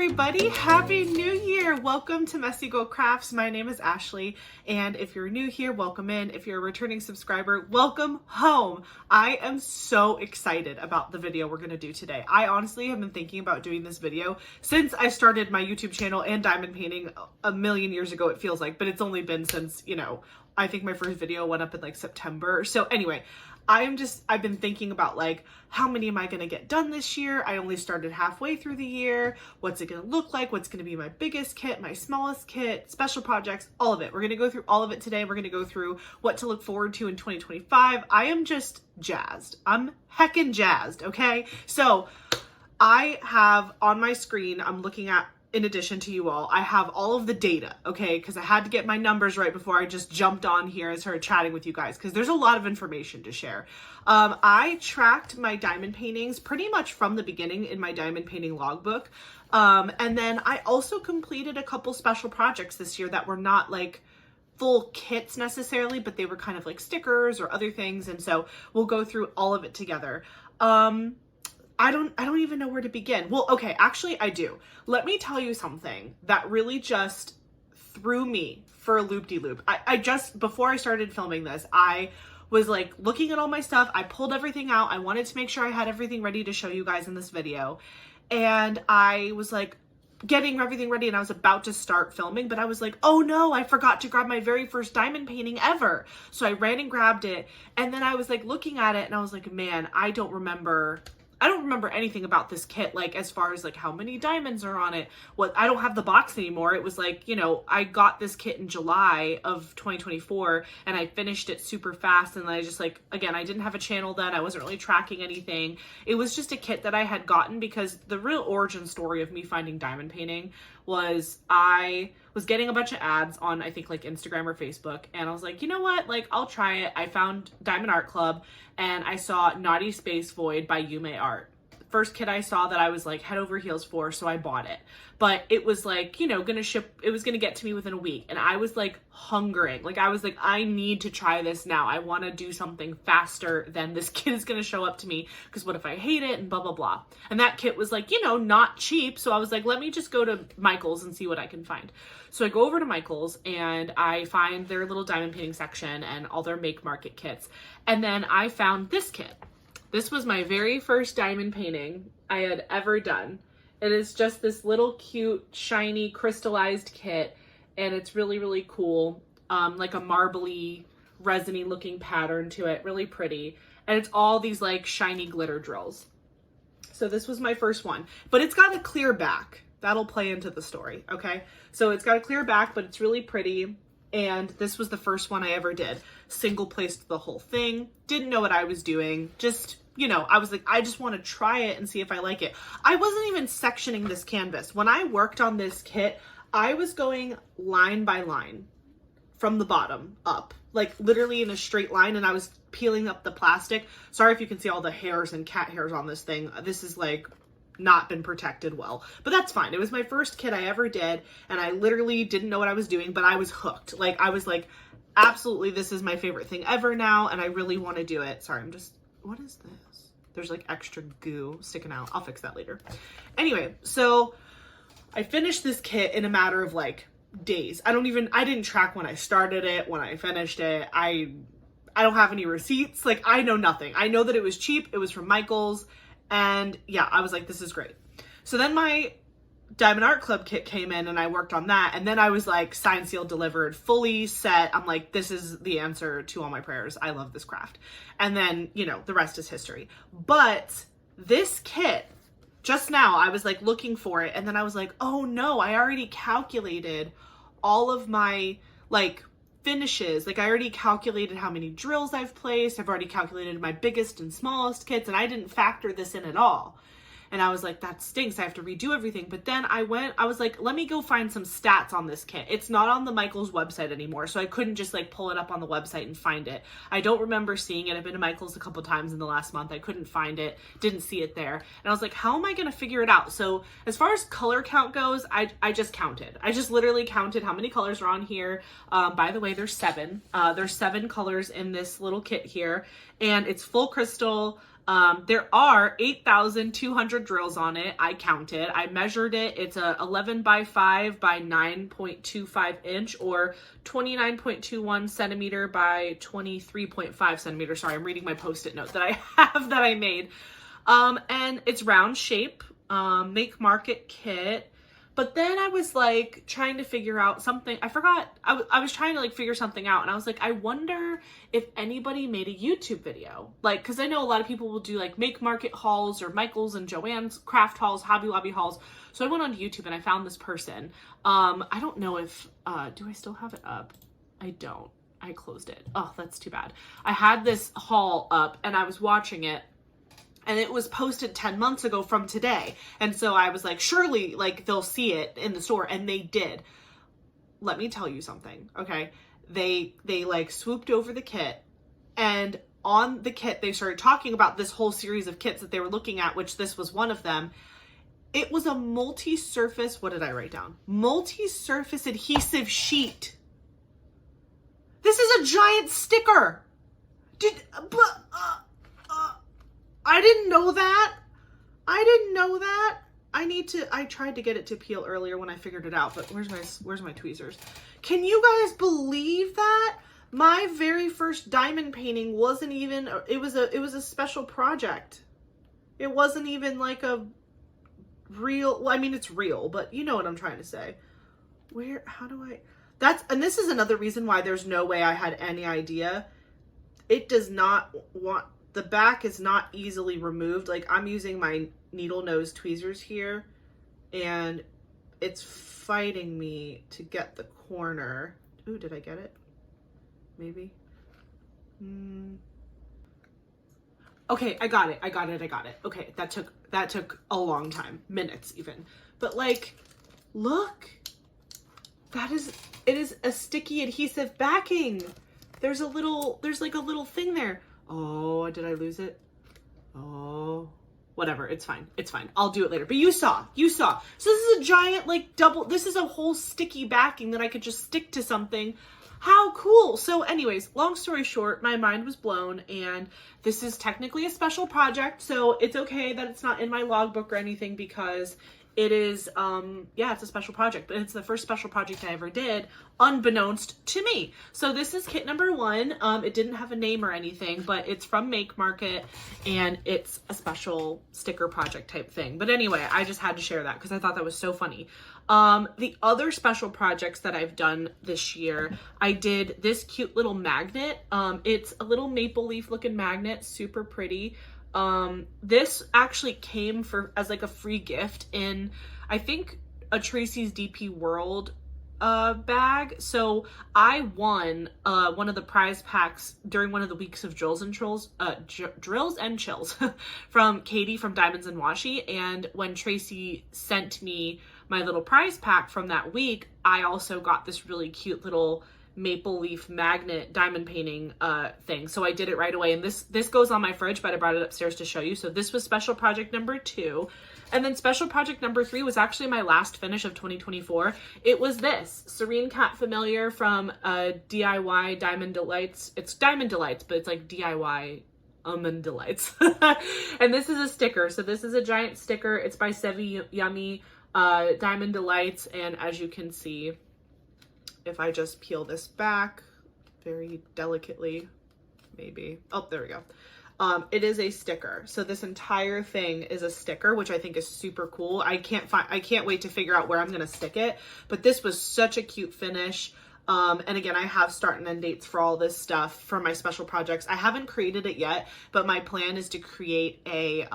everybody, happy new year. Welcome to Messy Girl Crafts. My name is Ashley, and if you're new here, welcome in. If you're a returning subscriber, welcome home. I am so excited about the video we're going to do today. I honestly have been thinking about doing this video since I started my YouTube channel and diamond painting a million years ago, it feels like, but it's only been since, I think my first video went up in like September. So anyway, I've been thinking about like, how many am I going to get done this year? I only started halfway through the year. What's it going to look like? What's going to be my biggest kit, my smallest kit, special projects, all of it. We're going to go through all of it today. We're going to go through what to look forward to in 2025. I am just jazzed. I'm heckin' jazzed. Okay. So I have on my screen, I'm looking at, in addition to you all, I have all of the data, okay? Because I had to get my numbers right before I just jumped on here and started chatting with you guys, because there's a lot of information to share. I tracked my diamond paintings pretty much from the beginning in my diamond painting logbook. And then I also completed a couple special projects this year that were not like full kits necessarily, but they were kind of like stickers or other things. And so we'll go through all of it together. I don't even know where to begin. Well, okay, actually I do. Let me tell you something that really just threw me for a loop-de-loop. I just, before I started filming this, I was like looking at all my stuff. I pulled everything out. I wanted to make sure I had everything ready to show you guys in this video. And I was like getting everything ready and I was about to start filming, but I was like, oh no, I forgot to grab my very first diamond painting ever. So I ran and grabbed it. And then I was like looking at it and I was like, man, I don't remember anything about this kit, like as far as like how many diamonds are on it. I don't have the box anymore. It was like, I got this kit in July of 2024 and I finished it super fast. And I just like, again, I didn't have a channel then. I wasn't really tracking anything. It was just a kit that I had gotten because the real origin story of me finding diamond painting was I was getting a bunch of ads on, I think like Instagram or Facebook. And I was like, you know what? Like, I'll try it. I found Diamond Art Club and I saw Naughty Space Void by Yuumei Art. First kit I saw that I was like head over heels for, so I bought it. But it was like, gonna ship, it was gonna get to me within a week. And I was like hungering. Like I was like, I need to try this now. I wanna do something faster than this kit is gonna show up to me. Because what if I hate it and blah, blah, blah. And that kit was like, not cheap. So I was like, let me just go to Michael's and see what I can find. So I go over to Michael's and I find their little diamond painting section and all their make market kits. And then I found this kit. This was my very first diamond painting I had ever done. It is just this little cute, shiny, crystallized kit. And it's really, really cool. Like a marbly, resiny looking pattern to it. Really pretty. And it's all these like shiny glitter drills. So this was my first one. But it's got a clear back. That'll play into the story, okay? So it's got a clear back, but it's really pretty. And this was the first one I ever did. Single placed the whole thing. Didn't know what I was doing. Just, I was like, I just want to try it and see if I like it. I wasn't even sectioning this canvas. When I worked on this kit, I was going line by line from the bottom up, like literally in a straight line. And I was peeling up the plastic. Sorry if you can see all the hairs and cat hairs on this thing. This is like not been protected well, but that's fine. It was my first kit I ever did and I literally didn't know what I was doing, but I was hooked. Like I was like, absolutely, this is my favorite thing ever now and I really want to do it. Sorry, what is this? There's like extra goo sticking out. I'll fix that later. Anyway, so I finished this kit in a matter of like days. I didn't track when I started it, when I finished it. I don't have any receipts. Like I know nothing. I know that it was cheap. It was from Michael's. And yeah, I was like, this is great. So then my Diamond Art Club kit came in and I worked on that. And then I was like, signed, sealed, delivered, fully set. I'm like, this is the answer to all my prayers. I love this craft. And then, the rest is history. But this kit, just now, I was like looking for it. And then I was like, oh no, I already calculated all of my like finishes. Like I already calculated how many drills I've placed. I've already calculated my biggest and smallest kits and I didn't factor this in at all. And I was like, that stinks. I have to redo everything. But then I was like, let me go find some stats on this kit. It's not on the Michael's website anymore. So I couldn't just like pull it up on the website and find it. I don't remember seeing it. I've been to Michael's a couple times in the last month. I couldn't find it. Didn't see it there. And I was like, how am I going to figure it out? So as far as color count goes, I just counted. I just literally counted how many colors are on here. By the way, there's 7. There's 7 colors in this little kit here. And it's full crystal. There are 8,200 drills on it. I counted. I measured it. It's a 11 by 5 by 9.25 inch or 29.21 centimeter by 23.5 centimeter. Sorry, I'm reading my Post-it note that I have that I made. And it's round shape, make market kit. But then I was like trying to figure out something. I forgot. I was trying to like figure something out, and I was like, I wonder if anybody made a YouTube video. Like, because I know a lot of people will do like make market hauls or Michael's and Joann's craft hauls, Hobby Lobby hauls. So I went on YouTube and I found this person. I don't know if, do I still have it up? I don't. I closed it. Oh, that's too bad. I had this haul up and I was watching it. And it was posted 10 months ago from today. And so I was like, surely like they'll see it in the store. And they did. Let me tell you something. Okay. They like swooped over the kit, and on the kit, they started talking about this whole series of kits that they were looking at, which this was one of them. It was a multi-surface, what did I write down? Multi-surface adhesive sheet. This is a giant sticker. I didn't know that. I didn't know that. I tried to get it to peel earlier when I figured it out, but where's my tweezers? Can you guys believe that? My very first diamond painting wasn't even, it was a special project. It wasn't even like a real, well, I mean, it's real, but you know what I'm trying to say. And this is another reason why there's no way I had any idea. It does not want, the back is not easily removed. Like, I'm using my needle nose tweezers here, and it's fighting me to get the corner. Ooh, did I get it? Maybe. Okay, I got it. Okay, that took a long time, minutes even. But like, look, it is a sticky adhesive backing. There's like a little thing there. Oh, did I lose it? Oh, whatever. It's fine. I'll do it later. But you saw. So this is a giant, like this is a whole sticky backing that I could just stick to something. How cool. So anyways, long story short, my mind was blown, and this is technically a special project. So it's okay that it's not in my logbook or anything, because it is, it's a special project, but it's the first special project I ever did, unbeknownst to me. So this is kit number 1. It didn't have a name or anything, but it's from Make Market, and it's a special sticker project type thing. But anyway, I just had to share that because I thought that was so funny. The other special projects that I've done this year, I did this cute little magnet. It's a little maple leaf looking magnet, super pretty. This actually came as like a free gift in, I think, a Tracy's DP World bag. So I won one of the prize packs during one of the weeks of Drills and Chills from Katie from Diamonds and Washi. And when Tracy sent me my little prize pack from that week, I also got this really cute little maple leaf magnet diamond painting thing. So I did it right away, and this goes on my fridge, but I brought it upstairs to show you. So this was special project number 2, and then special project number 3 was actually my last finish of 2024. It was this Serene Cat Familiar from DIY Diamond Delights. It's Diamond Delights, but it's like DIY Almond Delights. And this is a sticker. So this is a giant sticker. It's by Sevi Yummy Diamond Delights, and as you can see, if I just peel this back very delicately, maybe. Oh, there we go. It is a sticker. So this entire thing is a sticker, which I think is super cool. I can't wait to figure out where I'm going to stick it, but this was such a cute finish. And again, I have start and end dates for all this stuff for my special projects. I haven't created it yet, but my plan is to create a,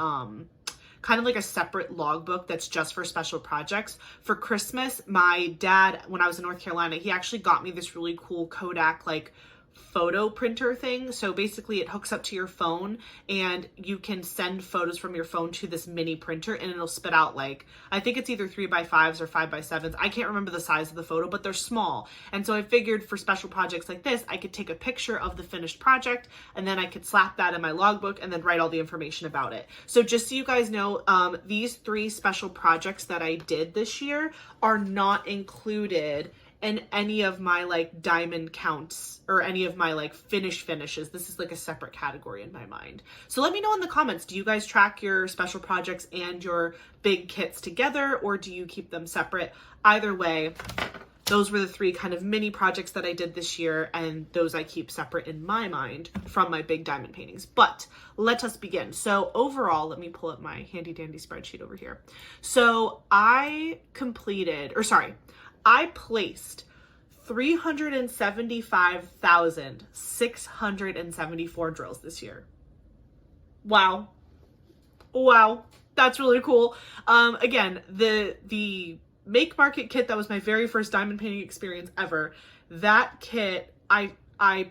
kind of like a separate logbook that's just for special projects. For Christmas, my dad, when I was in North Carolina, he actually got me this really cool Kodak like photo printer thing. So basically it hooks up to your phone, and you can send photos from your phone to this mini printer, and it'll spit out like, I think it's either 3x5s or 5x7s. I can't remember the size of the photo, but they're small. And so I figured for special projects like this, I could take a picture of the finished project, and then I could slap that in my logbook and then write all the information about it. So just so you guys know, these 3 special projects that I did this year are not included in any of my like diamond counts or any of my like finishes. This is like a separate category in my mind. So let me know in the comments, do you guys track your special projects and your big kits together, or do you keep them separate? Either way, those were the 3 kind of mini projects that I did this year, and those I keep separate in my mind from my big diamond paintings. But let us begin. So overall, let me pull up my handy dandy spreadsheet over here. So I placed 375,674 drills this year. Wow. That's really cool. Again, the Make Market kit, that was my very first diamond painting experience ever. That kit I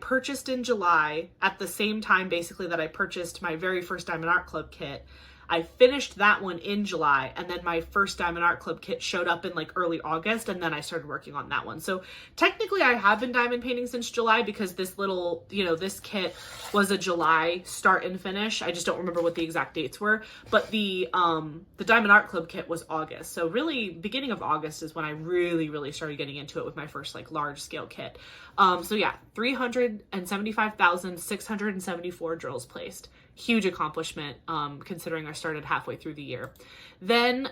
purchased in July at the same time basically that I purchased my very first Diamond Art Club kit. I finished that one in July, and then my first Diamond Art Club kit showed up in like early August, and then I started working on that one. So technically I have been diamond painting since July, because this little, this kit was a July start and finish. I just don't remember what the exact dates were, but the Diamond Art Club kit was August. So really beginning of August is when I really started getting into it with my first like large scale kit. So yeah, 375,674 drills placed. Huge accomplishment, considering I started halfway through the year. Then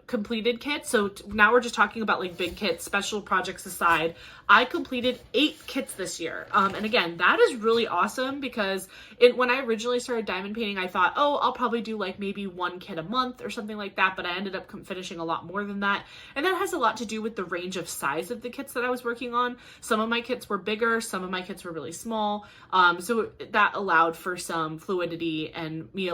completed kits. So now we're just talking about like big kits, special projects aside. I completed 8 kits this year. And again, that is really awesome, because when I originally started diamond painting, I thought, oh, I'll probably do like maybe 1 kit a month or something like that. But I ended up finishing a lot more than that. And that has a lot to do with the range of size of the kits that I was working on. Some of my kits were bigger, some of my kits were really small. So that allowed for some fluidity and me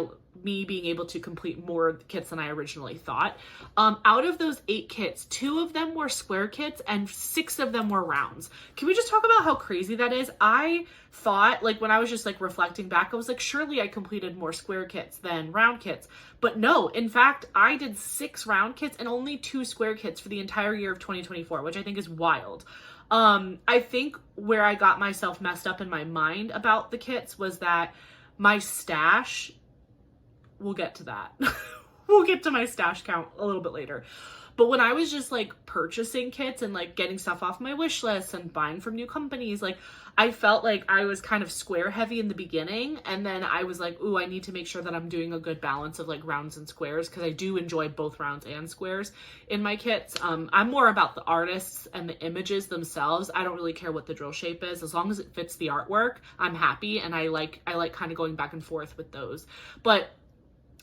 being able to complete more kits than I originally thought. Out of those 8 kits, 2 of them were square kits and 6 of them were rounds. Can we just talk about how crazy that is? I thought, like, when I was just like reflecting back, I was like, surely I completed more square kits than round kits. But no, in fact, I did 6 round kits and only 2 square kits for the entire year of 2024, which I think is wild. I think where I got myself messed up in my mind about the kits was that my stash, we'll get to that. We'll get to my stash count a little bit later. But when I was just like purchasing kits and like getting stuff off my wish list and buying from new companies, like I felt like I was kind of square heavy in the beginning. And then I was like, ooh, I need to make sure that I'm doing a good balance of like rounds and squares, because I do enjoy both rounds and squares in my kits. I'm more about the artists and the images themselves. I don't really care what the drill shape is. As long as it fits the artwork, I'm happy. And I like kind of going back and forth with those. But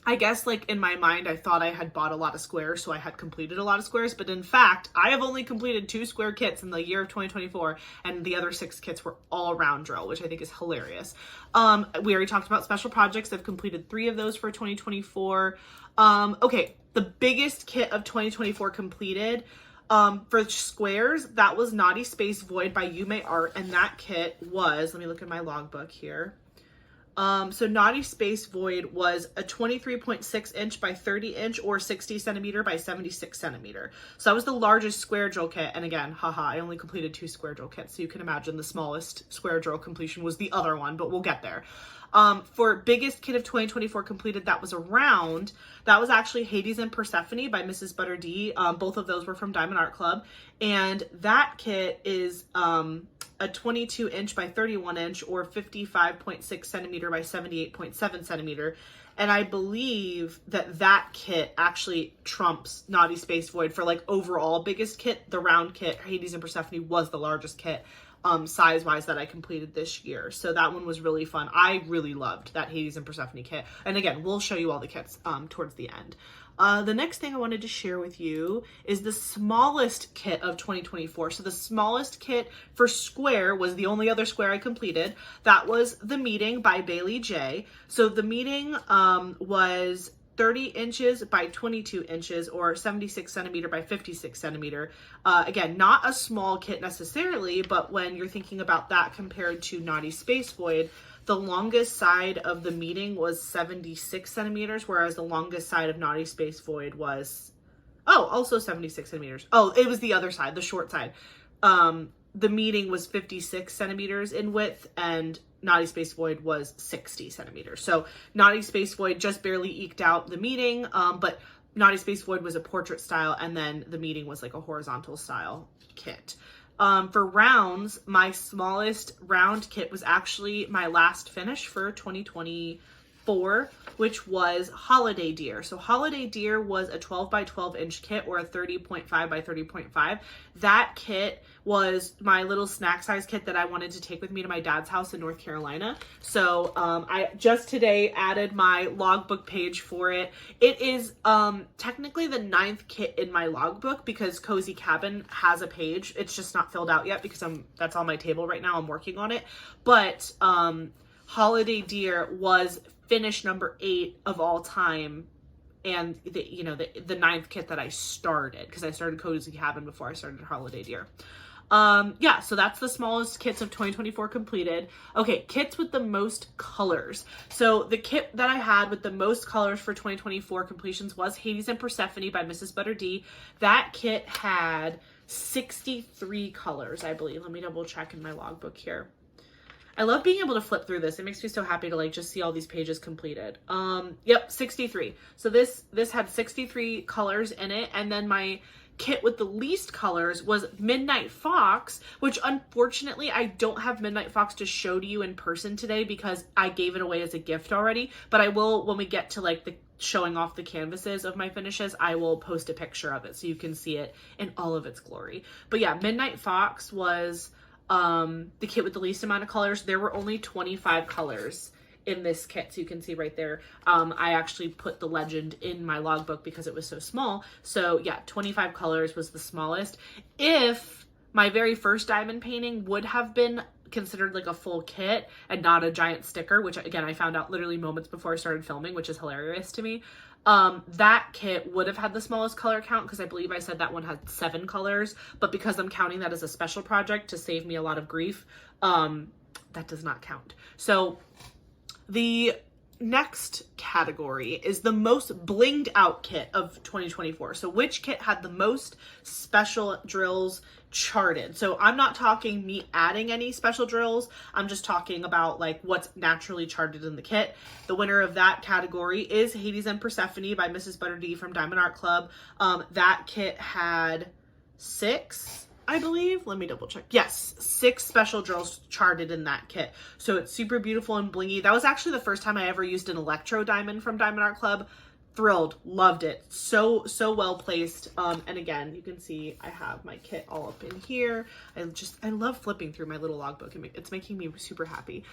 I guess like in my mind, I thought I had bought a lot of squares, so I had completed a lot of squares. But in fact, I have only completed 2 square kits in the year of 2024, and the other 6 kits were all round drill, which I think is hilarious. We already talked about special projects. I've completed 3 of those for 2024. Okay, the biggest kit of 2024 completed for squares, that was Naughty Space Void by Yuumei Art, and that kit was, let me look at my logbook here. So Naughty Space Void was a 23.6 inch by 30 inch or 60 centimeter by 76 centimeter. So that was the largest square drill kit. And again, haha, I only completed 2 square drill kits. So you can imagine the smallest square drill completion was the other one, but we'll get there. For biggest kit of 2024 completed, that was a round. That was actually Hades and Persephone by MrsbutterD. Both of those were from Diamond Art Club. And that kit is, a 22 inch by 31 inch or 55.6 centimeter by 78.7 centimeter. And I believe that kit actually trumps Naughty Space Void for like overall biggest kit. The round kit, Hades and Persephone, was the largest kit size-wise that I completed this year. So that one was really fun. I really loved that Hades and Persephone kit. And again, we'll show you all the kits towards the end. The next thing I wanted to share with you is the smallest kit of 2024. So the smallest kit for square was the only other square I completed. That was The Meeting by Bailey J. So The Meeting was 30 inches by 22 inches or 76 centimeter by 56 centimeter. Again, not a small kit necessarily, but when you're thinking about that compared to Naughty Space Void, the longest side of The Meeting was 76 centimeters, whereas the longest side of Naughty Space Void was, also 76 centimeters. Oh, it was the other side, the short side. The Meeting was 56 centimeters in width, and Naughty Space Void was 60 centimeters. So Naughty Space Void just barely eked out The Meeting, but Naughty Space Void was a portrait style, and then The Meeting was like a horizontal style kit. For rounds, my smallest round kit was actually my last finish for 2024, which was Holiday Deer. So Holiday Deer was a 12 by 12 inch kit, or a 30.5 by 30.5. That kit was my little snack size kit that I wanted to take with me to my dad's house in North Carolina. So I just today added my logbook page for it. It is technically the 9th kit in my logbook, because Cozy Cabin has a page. It's just not filled out yet because that's on my table right now. I'm working on it. But Holiday Deer was finish number 8 of all time, and the 9th kit that I started, because I started Cozy Cabin before I started Holiday Deer. Yeah, so that's the smallest kits of 2024 completed. Okay, kits with the most colors. So the kit that I had with the most colors for 2024 completions was Hades and Persephone by MrsbutterD. That kit had 63 colors, I believe. Let me double check in my logbook here. I love being able to flip through this. It makes me so happy to just see all these pages completed. Yep, 63. So this had 63 colors in it. And then my kit with the least colors was Midnight Fox, which unfortunately I don't have Midnight Fox to show to you in person today because I gave it away as a gift already. But I will, when we get to the showing off the canvases of my finishes, I will post a picture of it so you can see it in all of its glory. But yeah, Midnight Fox was the kit with the least amount of colors. There were only 25 colors in this kit, so you can see right there. I actually put the legend in my logbook because it was so small. So yeah, 25 colors was the smallest. If my very first diamond painting would have been considered a full kit and not a giant sticker, which again I found out literally moments before I started filming, which is hilarious to me. That kit would have had the smallest color count, because I believe I said that one had 7 colors, but because I'm counting that as a special project to save me a lot of grief, that does not count. So the next category is the most blinged out kit of 2024. So which kit had the most special drills charted? So I'm not talking me adding any special drills. I'm just talking about what's naturally charted in the kit. The winner of that category is Hades and Persephone by MrsbutterD from Diamond Art Club. That kit had 6, I believe. Let me double check. Yes, 6 special drills charted in that kit. So it's super beautiful and blingy. That was actually the first time I ever used an Electro diamond from Diamond Art Club. Thrilled, loved it. So well placed. And again, you can see I have my kit all up in here. I love flipping through my little logbook. It's making me super happy.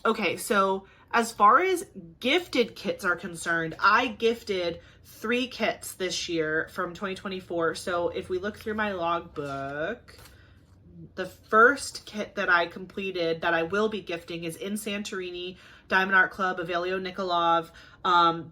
Okay, so as far as gifted kits are concerned, I gifted 3 kits this year from 2024. So if we look through my logbook, the first kit that I completed that I will be gifting is in Santorini, Diamond Art Club, Ivailo, Nikolov.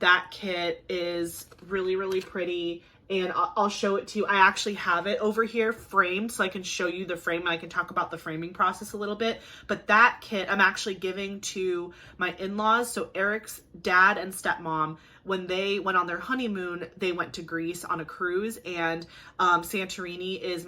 That kit is really, really pretty, and I'll show it to you. I actually have it over here framed so I can show you the frame and I can talk about the framing process a little bit. But that kit I'm actually giving to my in-laws. So Eric's dad and stepmom, when they went on their honeymoon, they went to Greece on a cruise, and Santorini is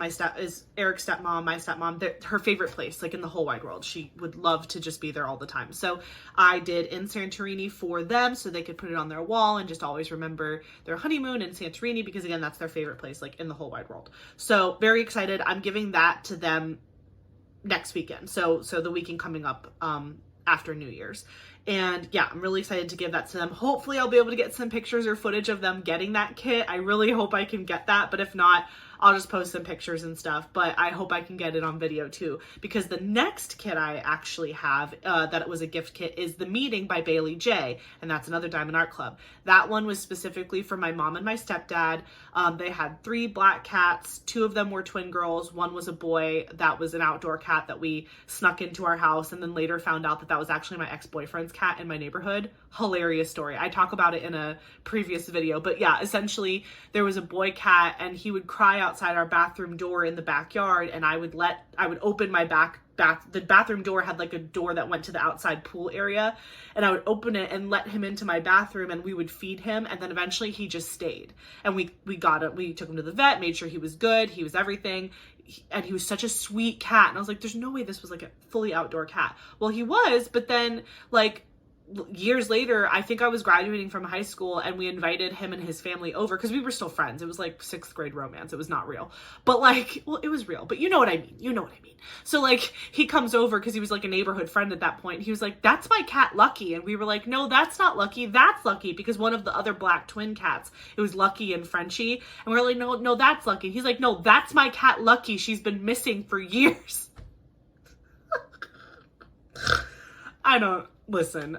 Eric's stepmom, my stepmom, her favorite place, in the whole wide world. She would love to just be there all the time. So I did in Santorini for them so they could put it on their wall and just always remember their honeymoon in Santorini, because again, that's their favorite place, in the whole wide world. So very excited. I'm giving that to them next weekend. So the weekend coming up after New Year's. And yeah, I'm really excited to give that to them. Hopefully I'll be able to get some pictures or footage of them getting that kit. I really hope I can get that, but if not, I'll just post some pictures and stuff, but I hope I can get it on video too, because the next kit I actually have that it was a gift kit is The Meeting by Bailey J, and that's another Diamond Art Club. That one was specifically for my mom and my stepdad. They had 3 black cats. 2 of them were twin girls. 1 was a boy. That was an outdoor cat that we snuck into our house and then later found out that that was actually my ex-boyfriend's cat in my neighborhood. Hilarious story. I talk about it in a previous video, but yeah, essentially there was a boy cat and he would cry outside our bathroom door in the backyard, and I would open my the bathroom door had a door that went to the outside pool area, and I would open it and let him into my bathroom, and we would feed him, and then eventually he just stayed, and we took him to the vet, made sure he was good, he was everything, and he was such a sweet cat, and I was like, there's no way this was a fully outdoor cat. Well, he was, but then years later, I think I was graduating from high school, and we invited him and his family over because we were still friends. It was like 6th grade romance. It was not real, but like, well, it was real, but you know what I mean. You know what I mean. So like, he comes over because he was like a neighborhood friend at that point. He was like, "That's my cat Lucky," and we were like, "No, that's not Lucky. That's Lucky," because one of the other black twin cats, it was Lucky and Frenchie, and we are like, "No, that's Lucky." He's like, "No, that's my cat Lucky. She's been missing for years." I don't listen.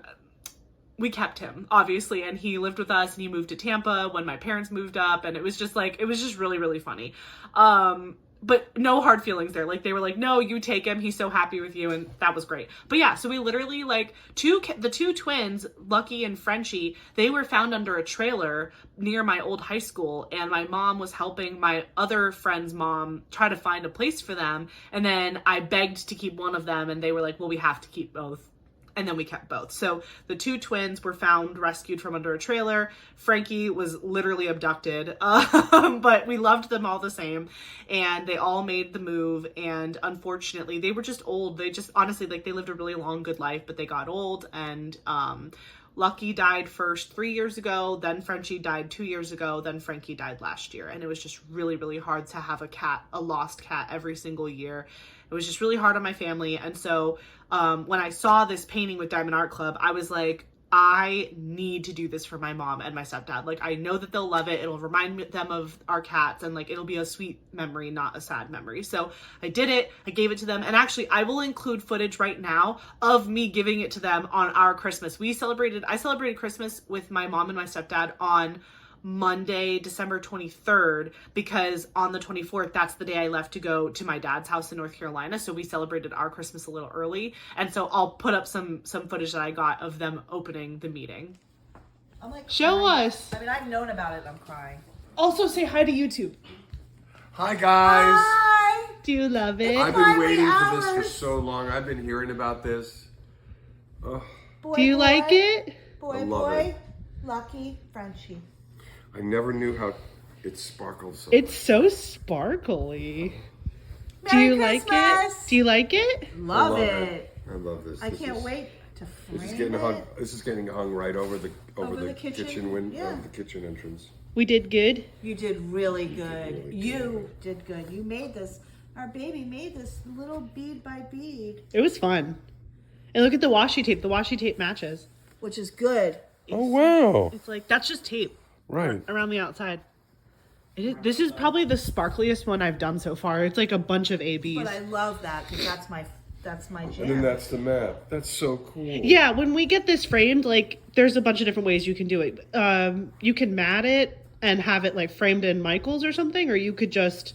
We kept him, obviously, and he lived with us, and he moved to Tampa when my parents moved up, and it was just really, really funny. But no hard feelings there. Like, they were like, "No, you take him. He's so happy with you," and that was great. But yeah, so we literally, like, the two twins, Lucky and Frenchie, they were found under a trailer near my old high school, and my mom was helping my other friend's mom try to find a place for them, and then I begged to keep one of them, and they were like, "Well, we have to keep both." And then we kept both. So the two twins were found rescued from under a trailer. Frankie was literally abducted, but we loved them all the same. And they all made the move. And unfortunately, they were just old. They just, honestly, like, they lived a really long, good life, but they got old. And Lucky died first 3 years ago. Then Frenchie died 2 years ago. Then Frankie died last year. And it was just really, really hard to have a lost cat every single year. It was just really hard on my family. And so when I saw this painting with Diamond Art Club, I was like, I need to do this for my mom and my stepdad. Like, I know that they'll love it. It'll remind them of our cats, and like, it'll be a sweet memory, not a sad memory. So I did it. I gave it to them. And actually, I will include footage right now of me giving it to them on our Christmas. I celebrated Christmas with my mom and my stepdad on Monday, December 23rd, because on the 24th, that's the day I left to go to my dad's house in North Carolina. So we celebrated our Christmas a little early. And so I'll put up some footage that I got of them opening the meeting. I'm like, show crying. us. I mean, I've known about it. I'm crying. Also say hi to YouTube. Hi, guys. Hi. Do you love it? I've been waiting for this for so long. I've been hearing about this. Ugh. Boy, Do you boy, like it? Boy, I love boy, it. Lucky, Frenchie. I never knew how it sparkled so It's so sparkly. Do Merry you like it? Do you like it? Love I love it. I love this. I This can't is- wait to frame This is getting it. hung. This is getting hung right over the the kitchen? window, Yeah. the kitchen entrance. We did good. You did really good. really You did good. You made this. Our baby made this little bead by bead, It was fun. And look at the washi tape. The washi tape matches. which is good. Oh wow! It's like, that's just tape Right. around the outside. This is probably the sparkliest one I've done so far. It's like a bunch of ABs. But I love that because that's my jam. And then that's the map. That's so cool. Yeah, when we get this framed, like, there's a bunch of different ways you can do it. You can mat it and have it like framed in Michaels or something, or you could just,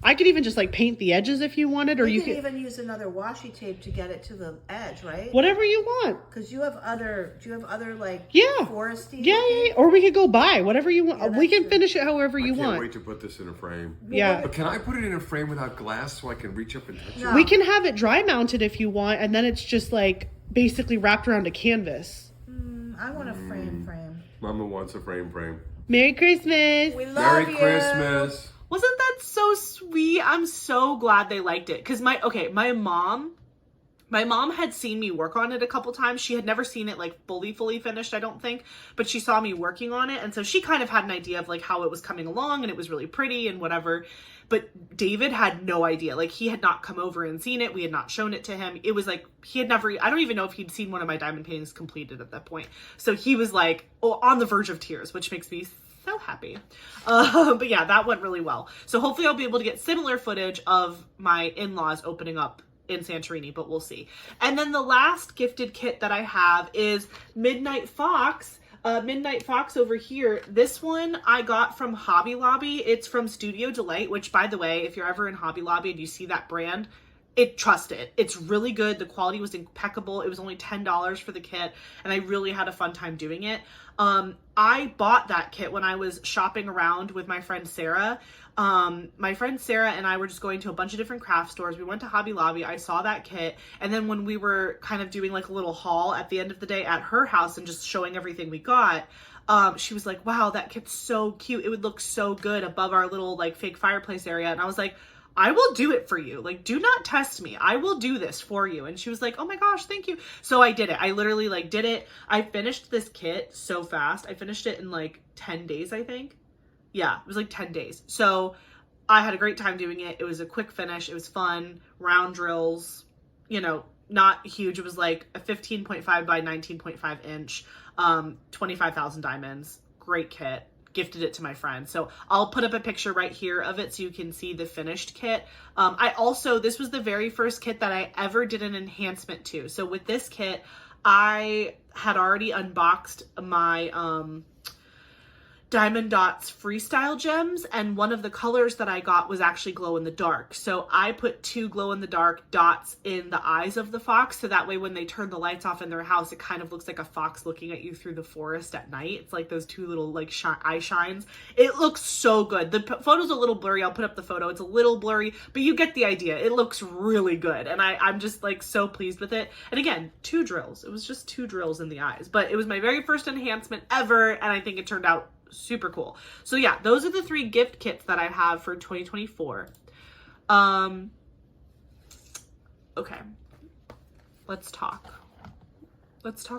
I could even just like paint the edges if you wanted, or you could could even use another washi tape to get it to the edge, right? whatever you want. Because do you have other like Yeah. foresty? Yeah, or we could go buy whatever you want. Yeah, We that's can true. finish it however you I can't want. wait to put this in a frame. Yeah. But can I put it in a frame without glass so I can reach up and touch No. it? We can have it dry mounted if you want, and then it's just like basically wrapped around a canvas. I want a frame. Mama wants a frame. Merry Christmas! We love Merry you. Christmas. Wasn't that so sweet? I'm so glad they liked it. Cause my mom had seen me work on it a couple times. She had never seen it like fully finished, I don't think, but she saw me working on it. And so she kind of had an idea of like how it was coming along, and it was really pretty and whatever. But David had no idea. Like, he had not come over and seen it. We had not shown it to him. It was like, I don't even know if he'd seen one of my diamond paintings completed at that point. So he was like, on the verge of tears, which makes me so happy. But yeah, that went really well. So hopefully I'll be able to get similar footage of my in-laws opening up in Santorini, but we'll see. And then the last gifted kit that I have is Midnight Fox. Midnight Fox over here. This one I got from Hobby Lobby. It's from Studio Delight, which, by the way, if you're ever in Hobby Lobby and you see that brand, trust it. It's really good. The quality was impeccable. It was only $10 for the kit, and I really had a fun time doing it. I bought that kit when I was shopping around with my friend Sarah. My friend Sarah and I were just going to a bunch of different craft stores. We went to Hobby Lobby. I saw that kit. And then when we were kind of doing like a little haul at the end of the day at her house and just showing everything we got, she was like, wow, that kit's so cute. It would look so good above our little like fake fireplace area. And I was like, I will do it for you. Like, do not test me. I will do this for you. And she was like, oh my gosh, thank you. So I did it. I literally like did it. I finished this kit so fast. I finished it in like 10 days, I think. Yeah, it was like 10 days. So I had a great time doing it. It was a quick finish. It was fun. Round drills, you know, not huge. It was like a 15.5 by 19.5 inch, 25,000 diamonds. Great kit. Gifted it to my friend. So I'll put up a picture right here of it so you can see the finished kit. This was the very first kit that I ever did an enhancement to. So with this kit, I had already unboxed my, Diamond Dots Freestyle gems, and one of the colors that I got was actually glow in the dark. So I put 2 glow in the dark dots in the eyes of the fox, so that way when they turn the lights off in their house, it kind of looks like a fox looking at you through the forest at night. It's like those 2 little like eye shines. It looks so good. The photo's a little blurry. I'll put up the photo. It's a little blurry, but you get the idea. It looks really good, and I'm just like so pleased with it. And again, 2 drills. It was just 2 drills in the eyes, but it was my very first enhancement ever, and I think it turned out super cool. So yeah, those are the 3 gift kits that I have for 2024. Okay, let's talk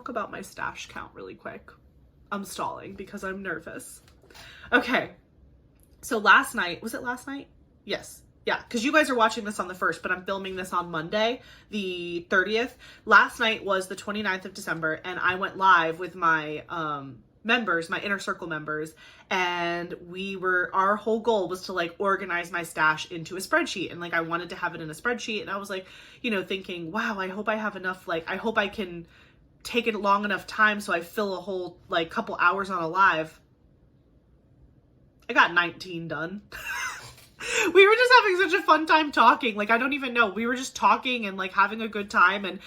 about my stash count really quick. I'm stalling because I'm nervous. Okay, so last night, was it last night? Yes. Yeah, because you guys are watching this on the 1st, but I'm filming this on Monday, the 30th. Last night was the 29th of December, and I went live with my members, my inner circle members, and our whole goal was to like organize my stash into a spreadsheet, and like I wanted to have it in a spreadsheet, and I was like, you know, thinking, wow, I hope I have enough, like I hope I can take it long enough time so I fill a whole like couple hours on a live. I got 19 done. We were just having such a fun time talking. Like, I don't even know. We were just talking and like having a good time, and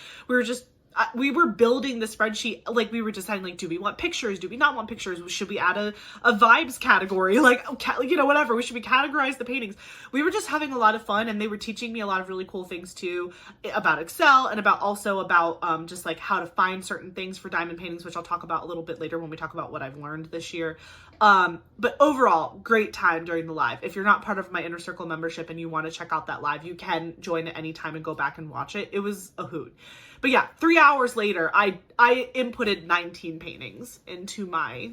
we were building the spreadsheet. Like, we were deciding, like, do we want pictures? Do we not want pictures? Should we add a vibes category? Like, you know, whatever. We should we categorize the paintings? We were just having a lot of fun, and they were teaching me a lot of really cool things too, about Excel, and also about just like how to find certain things for diamond paintings, which I'll talk about a little bit later when we talk about what I've learned this year. But overall, great time during the live. If you're not part of my Inner Circle membership and you want to check out that live, you can join at any time and go back and watch it. It was a hoot. But yeah, 3 hours later, I inputted 19 paintings into my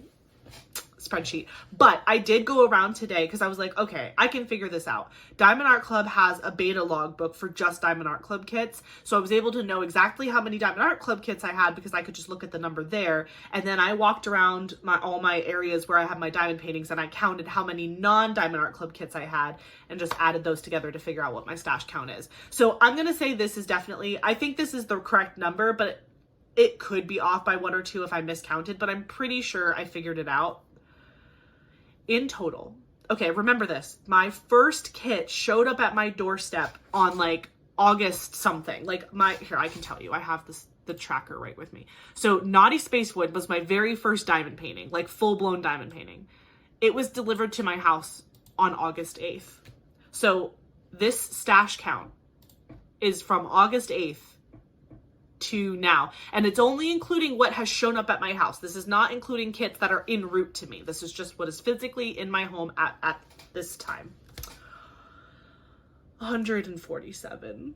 spreadsheet. But I did go around today because I was like, okay, I can figure this out. Diamond Art Club has a beta logbook for just Diamond Art Club kits. So I was able to know exactly how many Diamond Art Club kits I had because I could just look at the number there. And then I walked around all my areas where I have my diamond paintings, and I counted how many non-Diamond Art Club kits I had and just added those together to figure out what my stash count is. So I'm going to say this is definitely, I think this is the correct number, but it could be off by 1 or 2 if I miscounted, but I'm pretty sure I figured it out. In total, okay, remember this, my first kit showed up at my doorstep on like August something. Like here, I can tell you, I have the tracker right with me. So Naughty Spacewood was my very first diamond painting, like full-blown diamond painting. It was delivered to my house on August 8th. So this stash count is from August 8th to now, and it's only including what has shown up at my house. This is not including kits that are en route to me. This is just what is physically in my home at this time. 147.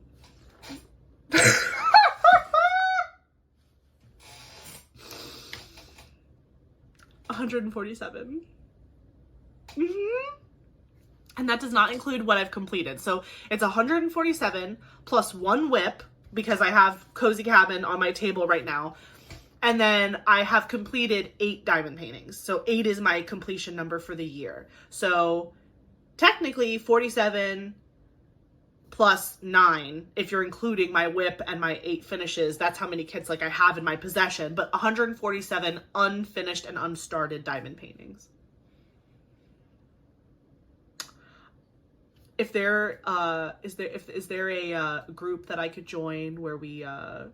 147. And that does not include what I've completed. So it's 147 plus 1 whip, because I have Cozy Cabin on my table right now. And then I have completed 8 diamond paintings. So 8 is my completion number for the year. So technically 47 plus 9, if you're including my whip and my 8 finishes, that's how many kits like I have in my possession. But 147 unfinished and unstarted diamond paintings. If there is there a group that I could join where we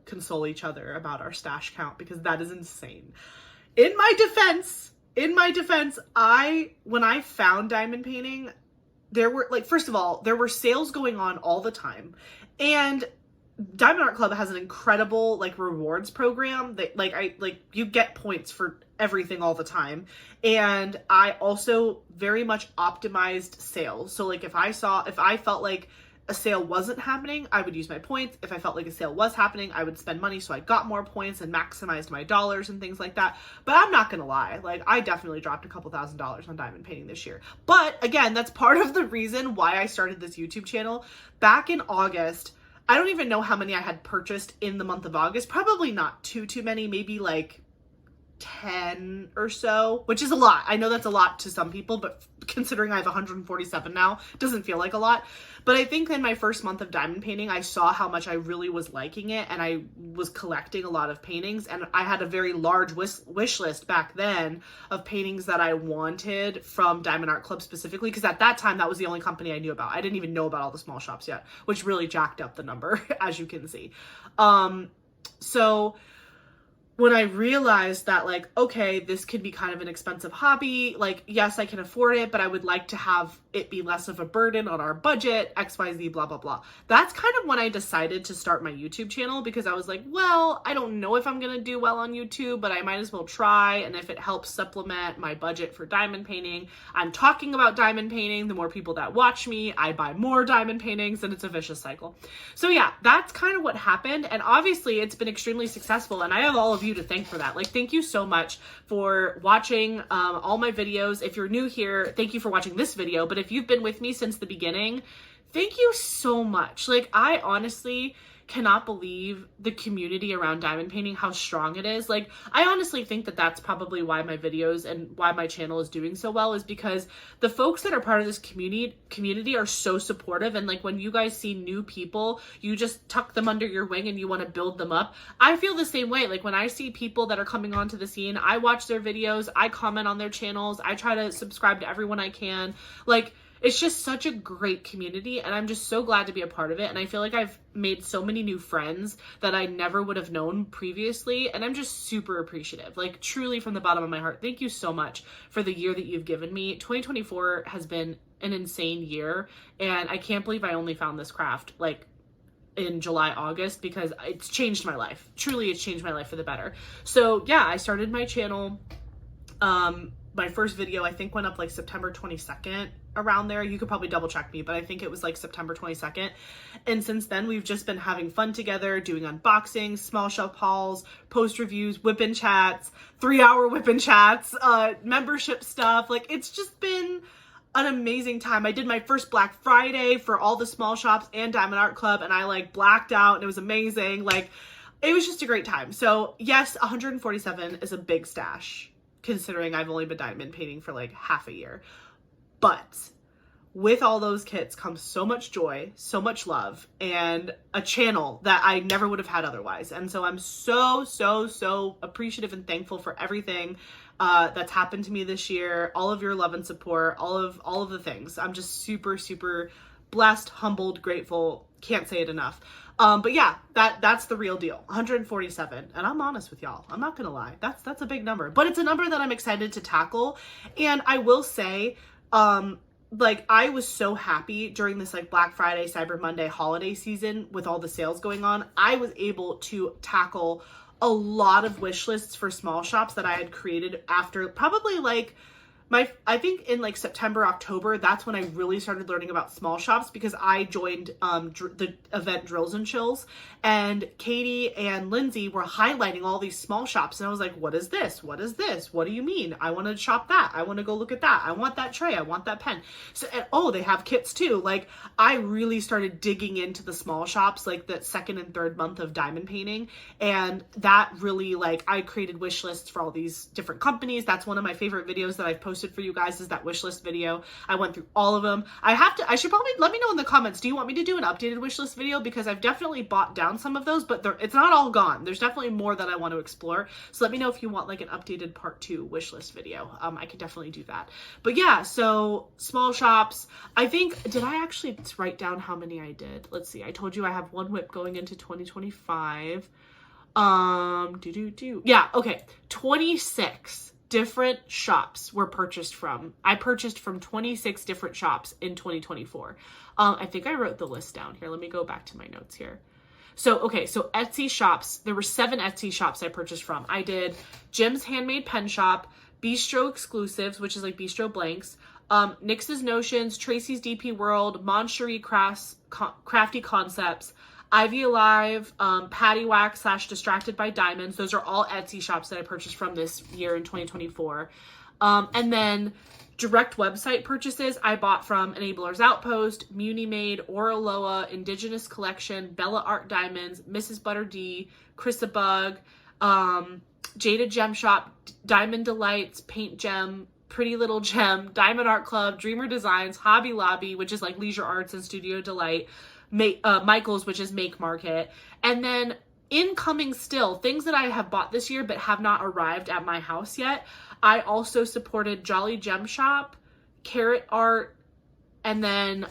console each other about our stash count, because that is insane. In my defense, when I found diamond painting, there were, like, first of all, there were sales going on all the time, and Diamond Art Club has an incredible like rewards program that you get points for everything all the time. And I also very much optimized sales. So like if I felt like a sale wasn't happening, I would use my points. If I felt like a sale was happening, I would spend money so I got more points and maximized my dollars and things like that. But I'm not gonna lie, like I definitely dropped a couple $1,000s on diamond painting this year. But again, that's part of the reason why I started this YouTube channel. Back in August, I don't even know how many I had purchased in the month of August. Probably not too many, maybe like 10 or so, which is a lot. I know that's a lot to some people, but considering I have 147 now, it doesn't feel like a lot. But I think in my first month of diamond painting, I saw how much I really was liking it, and I was collecting a lot of paintings, and I had a very large wish list back then of paintings that I wanted from Diamond Art Club specifically, because at that time, that was the only company I knew about. I didn't even know about all the small shops yet, which really jacked up the number, as you can see. So when I realized that, like, okay, this could be kind of an expensive hobby, like, yes, I can afford it, but I would like to have it be less of a burden on our budget, XYZ, blah, blah, blah. That's kind of when I decided to start my YouTube channel, because I was like, well, I don't know if I'm going to do well on YouTube, but I might as well try. And if it helps supplement my budget for diamond painting, I'm talking about diamond painting. The more people that watch me, I buy more diamond paintings, and it's a vicious cycle. So yeah, that's kind of what happened. And obviously it's been extremely successful, and I have all of you to thank for that. Like, thank you so much for watching all my videos. If you're new here, thank you for watching this video. But if you've been with me since the beginning, thank you so much. Like, I honestly cannot believe the community around diamond painting, how strong it is. Like, I honestly think that that's probably why my videos and why my channel is doing so well, is because the folks that are part of this community are so supportive. And like, when you guys see new people, you just tuck them under your wing and you want to build them up. I feel the same way. Like, when I see people that are coming onto the scene, I watch their videos, I comment on their channels, I try to subscribe to everyone I can. Like, it's just such a great community, and I'm just so glad to be a part of it. And I feel like I've made so many new friends that I never would have known previously, and I'm just super appreciative. Like, truly from the bottom of my heart, thank you so much for the year that you've given me. 2024 has been an insane year, and I can't believe I only found this craft like in July, August, because it's changed my life. Truly, it's changed my life for the better. So yeah, I started my channel. My first video, I think, went up like September 22nd, around there. You could probably double check me, but I think it was like September 22nd. And since then, we've just been having fun together, doing unboxings, small shelf hauls, post reviews, whip-in chats, 3-hour whip-in chats, membership stuff. Like, it's just been an amazing time. I did my first Black Friday for all the small shops and Diamond Art Club, and I like blacked out, and it was amazing. Like, it was just a great time. So yes, 147 is a big stash, considering I've only been diamond painting for like half a year. But with all those kits comes so much joy, so much love, and a channel that I never would have had otherwise. And so I'm so appreciative and thankful for everything that's happened to me this year, all of your love and support, all of the things. I'm just super blessed, humbled, grateful. Can't say it enough. But yeah, that's the real deal. 147. And I'm honest with y'all. I'm not gonna lie. That's a big number. But it's a number that I'm excited to tackle. And I will say, like, I was so happy during this like Black Friday, Cyber Monday holiday season with all the sales going on. I was able to tackle a lot of wish lists for small shops that I had created after probably like I think in like September, October, that's when I really started learning about small shops, because I joined the event Drills and Chills, and Katie and Lindsay were highlighting all these small shops, and I was like, what is this? What is this? What do you mean? I want to shop that. I want to go look at that. I want that tray. I want that pen. So, and, oh, they have kits too. Like, I really started digging into the small shops like the second and third month of diamond painting, and that really, like, I created wish lists for all these different companies. That's one of my favorite videos that I've posted for you guys, is that wish list video. I went through all of them. I should probably, let me know in the comments, do you want me to do an updated wish list video? Because I've definitely bought down some of those, but it's not all gone. There's definitely more that I want to explore. So let me know if you want like an updated part 2 wish list video. I could definitely do that. But yeah, so small shops, I think, did I actually write down how many I did? Let's see. I told you I have one whip going into 2025. Yeah, okay. 26 different shops were purchased from. I purchased from 26 different shops in 2024. I think I wrote the list down here. Let me go back to my notes here. So, okay, so Etsy shops, there were 7 Etsy shops I purchased from. I did Jim's Handmade Pen Shop, Bistro Exclusives, which is like Bistro Blanks, Nix's Notions, Tracy's DP World, Moncherie Crafts, Crafty Concepts, Ivy Alive, Patty Wax / Distracted by Diamonds. Those are all Etsy shops that I purchased from this year in 2024. And then direct website purchases I bought from Enabler's Outpost, Muni Made, Oraloa, Indigenous Collection, Bella Art Diamonds, MrsbutterD, Chrisabug, Jada Gem Shop, Diamond Delights, Paint Gem, Pretty Little Gem, Diamond Art Club, Dreamer Designs, Hobby Lobby, which is like Leisure Arts and Studio Delight, Michael's, which is Make Market, and then incoming still, things that I have bought this year but have not arrived at my house yet. I also supported Jolly Gem Shop, Carrot Art, and then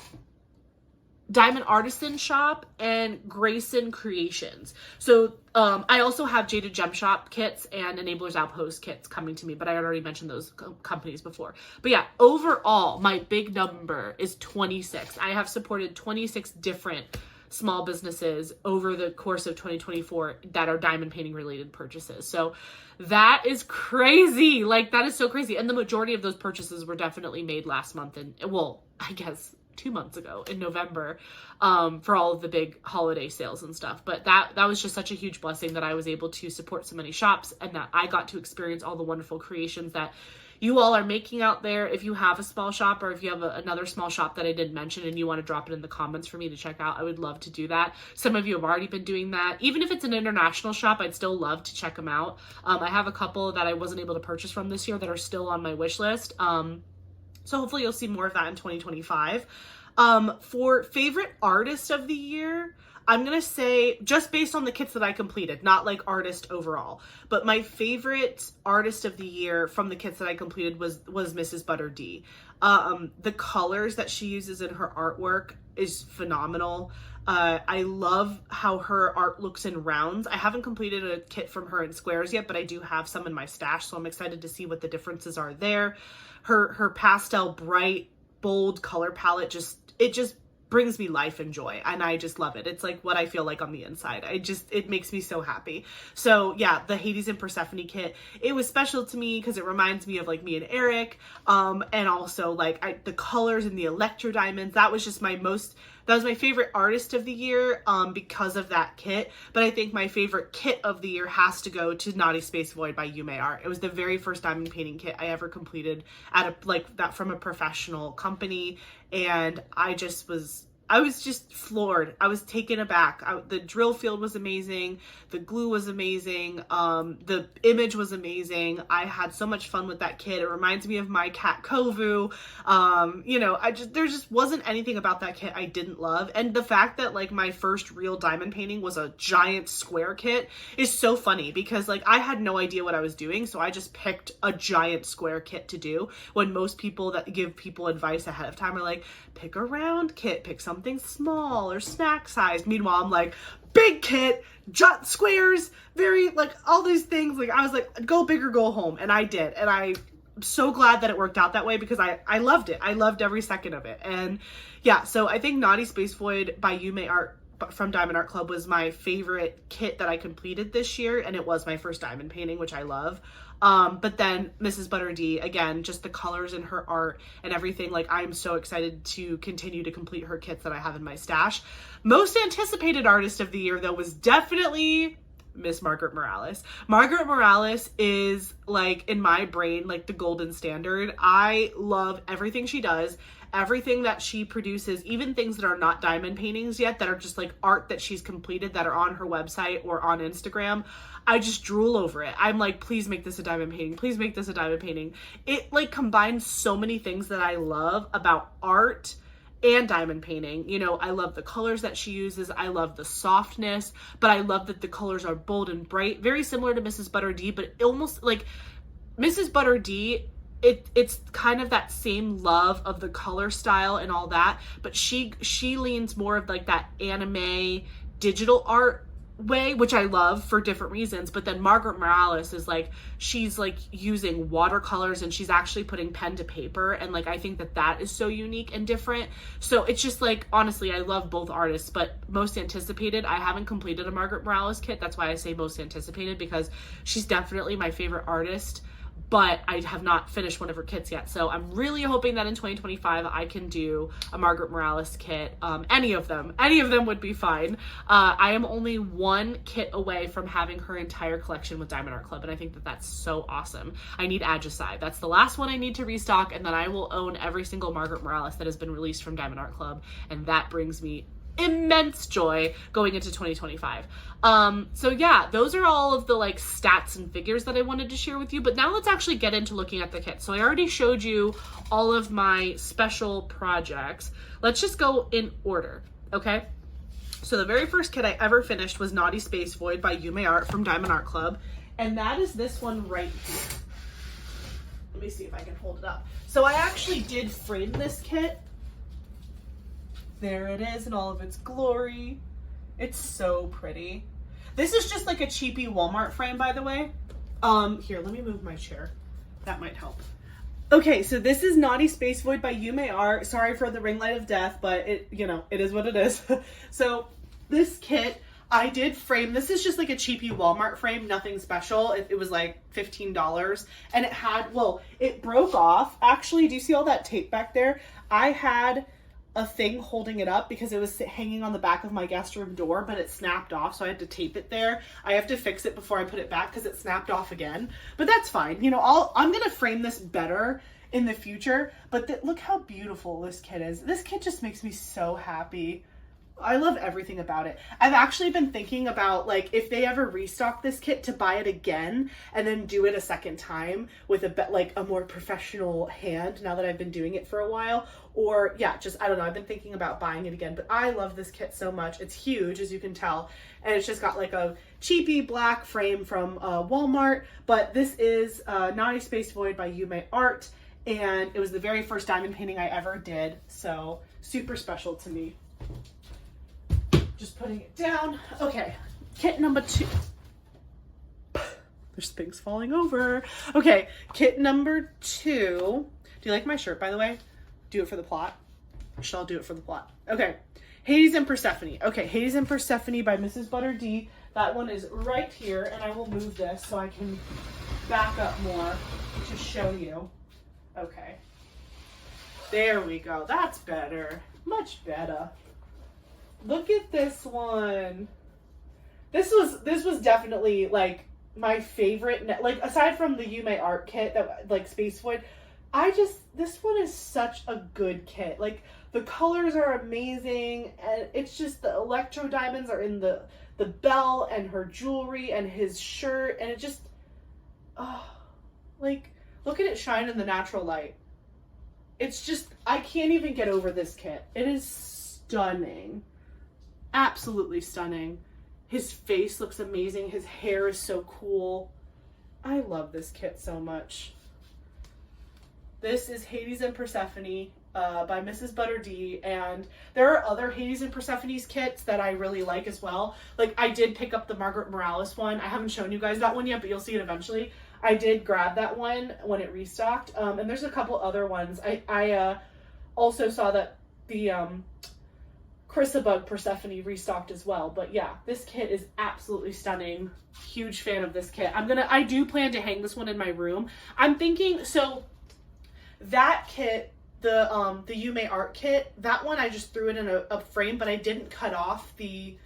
Diamond Artisan Shop and Grayson Creations. So I also have Jada Gem Shop kits and Enabler's Outpost kits coming to me, but I already mentioned those companies before. But yeah, overall, my big number is 26. I have supported 26 different small businesses over the course of 2024 that are diamond painting related purchases. So that is crazy. Like, that is so crazy. And the majority of those purchases were definitely made last month, and well, I guess 2 months ago in November, for all of the big holiday sales and stuff. But that was just such a huge blessing that I was able to support so many shops, and that I got to experience all the wonderful creations that you all are making out there. If you have a small shop, or if you have another small shop that I didn't mention and you want to drop it in the comments for me to check out, I would love to do that. Some of you have already been doing that. Even if it's an international shop, I'd still love to check them out. I have a couple that I wasn't able to purchase from this year that are still on my wish list. So hopefully you'll see more of that in 2025. For favorite artist of the year, I'm going to say, just based on the kits that I completed, not like artist overall, but my favorite artist of the year from the kits that I completed was MrsbutterD. The colors that she uses in her artwork is phenomenal. I love how her art looks in rounds. I haven't completed a kit from her in squares yet, but I do have some in my stash, so I'm excited to see what the differences are there. Her pastel, bright, bold color palette just brings me life and joy, and I just love it. It's like what I feel like on the inside. It makes me so happy. So yeah, the Hades and Persephone kit, it was special to me because it reminds me of like me and Eric, and also like the colors and the Electro diamonds. That was my favorite artist of the year because of that kit. But I think my favorite kit of the year has to go to Naughty Space Void by Yuumei Art. It was the very first diamond painting kit I ever completed from a professional company, and I was just floored. I was taken aback. The drill field was amazing. The glue was amazing. The image was amazing. I had so much fun with that kit. It reminds me of my cat Kovu. There just wasn't anything about that kit I didn't love. And the fact that like my first real diamond painting was a giant square kit is so funny, because like I had no idea what I was doing. So I just picked a giant square kit to do, when most people that give people advice ahead of time are like, pick a round kit, pick something small or snack size. Meanwhile, I'm like, big kit, jut squares, very like all these things. Like I was like, go big or go home. And I did. And I'm so glad that it worked out that way, because I loved it. I loved every second of it. And yeah, so I think Naughty Space Void by Yuumei Art from Diamond Art Club was my favorite kit that I completed this year, and it was my first diamond painting, which I love. But then MrsbutterD, again, just the colors in her art and everything, like I'm so excited to continue to complete her kits that I have in my stash. Most anticipated artist of the year, though, was definitely Miss Margaret Morales. Margaret Morales is like, in my brain, like the golden standard. I love everything she does. Everything that she produces, even things that are not diamond paintings yet, that are just like art that she's completed that are on her website or on Instagram, I just drool over it. I'm like, please make this a diamond painting. Please make this a diamond painting. It like combines so many things that I love about art and diamond painting. You know, I love the colors that she uses. I love the softness, but I love that the colors are bold and bright. Very similar to MrsbutterD, but almost like MrsbutterD, it's kind of that same love of the color style and all that, but she leans more of like that anime digital art way, which I love for different reasons, but then Margaret Morales is like, she's like using watercolors and she's actually putting pen to paper, and like I think that that is so unique and different. So it's just like, honestly, I love both artists, but most anticipated, I haven't completed a Margaret Morales kit. That's why I say most anticipated, because she's definitely my favorite artist, but I have not finished one of her kits yet. So I'm really hoping that in 2025 I can do a Margaret Morales kit. Any of them would be fine. I am only one kit away from having her entire collection with Diamond Art Club, and I think that that's so awesome. I need Agicide. That's the last one I need to restock, and then I will own every single Margaret Morales that has been released from Diamond Art Club, and that brings me immense joy going into 2025. So yeah, those are all of the like stats and figures that I wanted to share with you, but now let's actually get into looking at the kit. So I already showed you all of my special projects. Let's just go in order, okay? So the very first kit I ever finished was Naughty Space Void by Yuumei Art from Diamond Art Club, and that is this one right here. Let me see if I can hold it up. So I actually did frame this kit. There it is in all of its glory. It's so pretty. This is just like a cheapy Walmart frame, by the way. Here, let me move my chair. That might help. Okay, so this is Naughty Space Void by Yuumei Art. Sorry for the ring light of death, but it, you know, it is what it is. So this kit, I did frame. This is just like a cheapy Walmart frame, nothing special. It was like $15, and it had, well, it broke off. Actually, do you see all that tape back there? I had a thing holding it up because it was hanging on the back of my guest room door, but it snapped off, so I had to tape it there. I have to fix it before I put it back because it snapped off again, but that's fine. You know, I'm gonna frame this better in the future, but look how beautiful this kit is. This kit just makes me so happy. I love everything about it. I've actually been thinking about, like, if they ever restock this kit, to buy it again and then do it a second time with a more professional hand, now that I've been doing it for a while. Or yeah, just, I don't know, I've been thinking about buying it again, but I love this kit so much. It's huge, as you can tell, and it's just got like a cheapy black frame from Walmart, but this is Naughty Space Void by Yuumei Art, and it was the very first diamond painting I ever did, so super special to me. Just putting it down. Okay, kit number 2. There's things falling over. Okay, kit number 2. Do you like my shirt, by the way? Do it for the plot. Should I do it for the plot? Okay, Hades and Persephone. Okay, Hades and Persephone by MrsbutterD. That one is right here, and I will move this so I can back up more to show you. Okay, there we go. That's better. Much better. Look at this one. This was definitely like my favorite, like aside from the Yuumei Art kit that like Space Void, this one is such a good kit. Like the colors are amazing, and it's just the Electro diamonds are in the bell and her jewelry and his shirt, and it just, oh, like look at it shine in the natural light. It's just, I can't even get over this kit. It is stunning. Absolutely stunning. His face looks amazing. His hair is so cool. I love this kit so much. This is Hades and Persephone by MrsbutterD, and there are other Hades and Persephone's kits that I really like as well. Like, I did pick up the Margaret Morales one. I haven't shown you guys that one yet, but you'll see it eventually. I did grab that one when it restocked, and there's a couple other ones. I also saw that the Chrysabug Persephone restocked as well. But yeah, this kit is absolutely stunning. Huge fan of this kit. I do plan to hang this one in my room. I'm thinking, so that kit, the Yuumei Art kit, that one I just threw it in a frame, but I didn't cut off the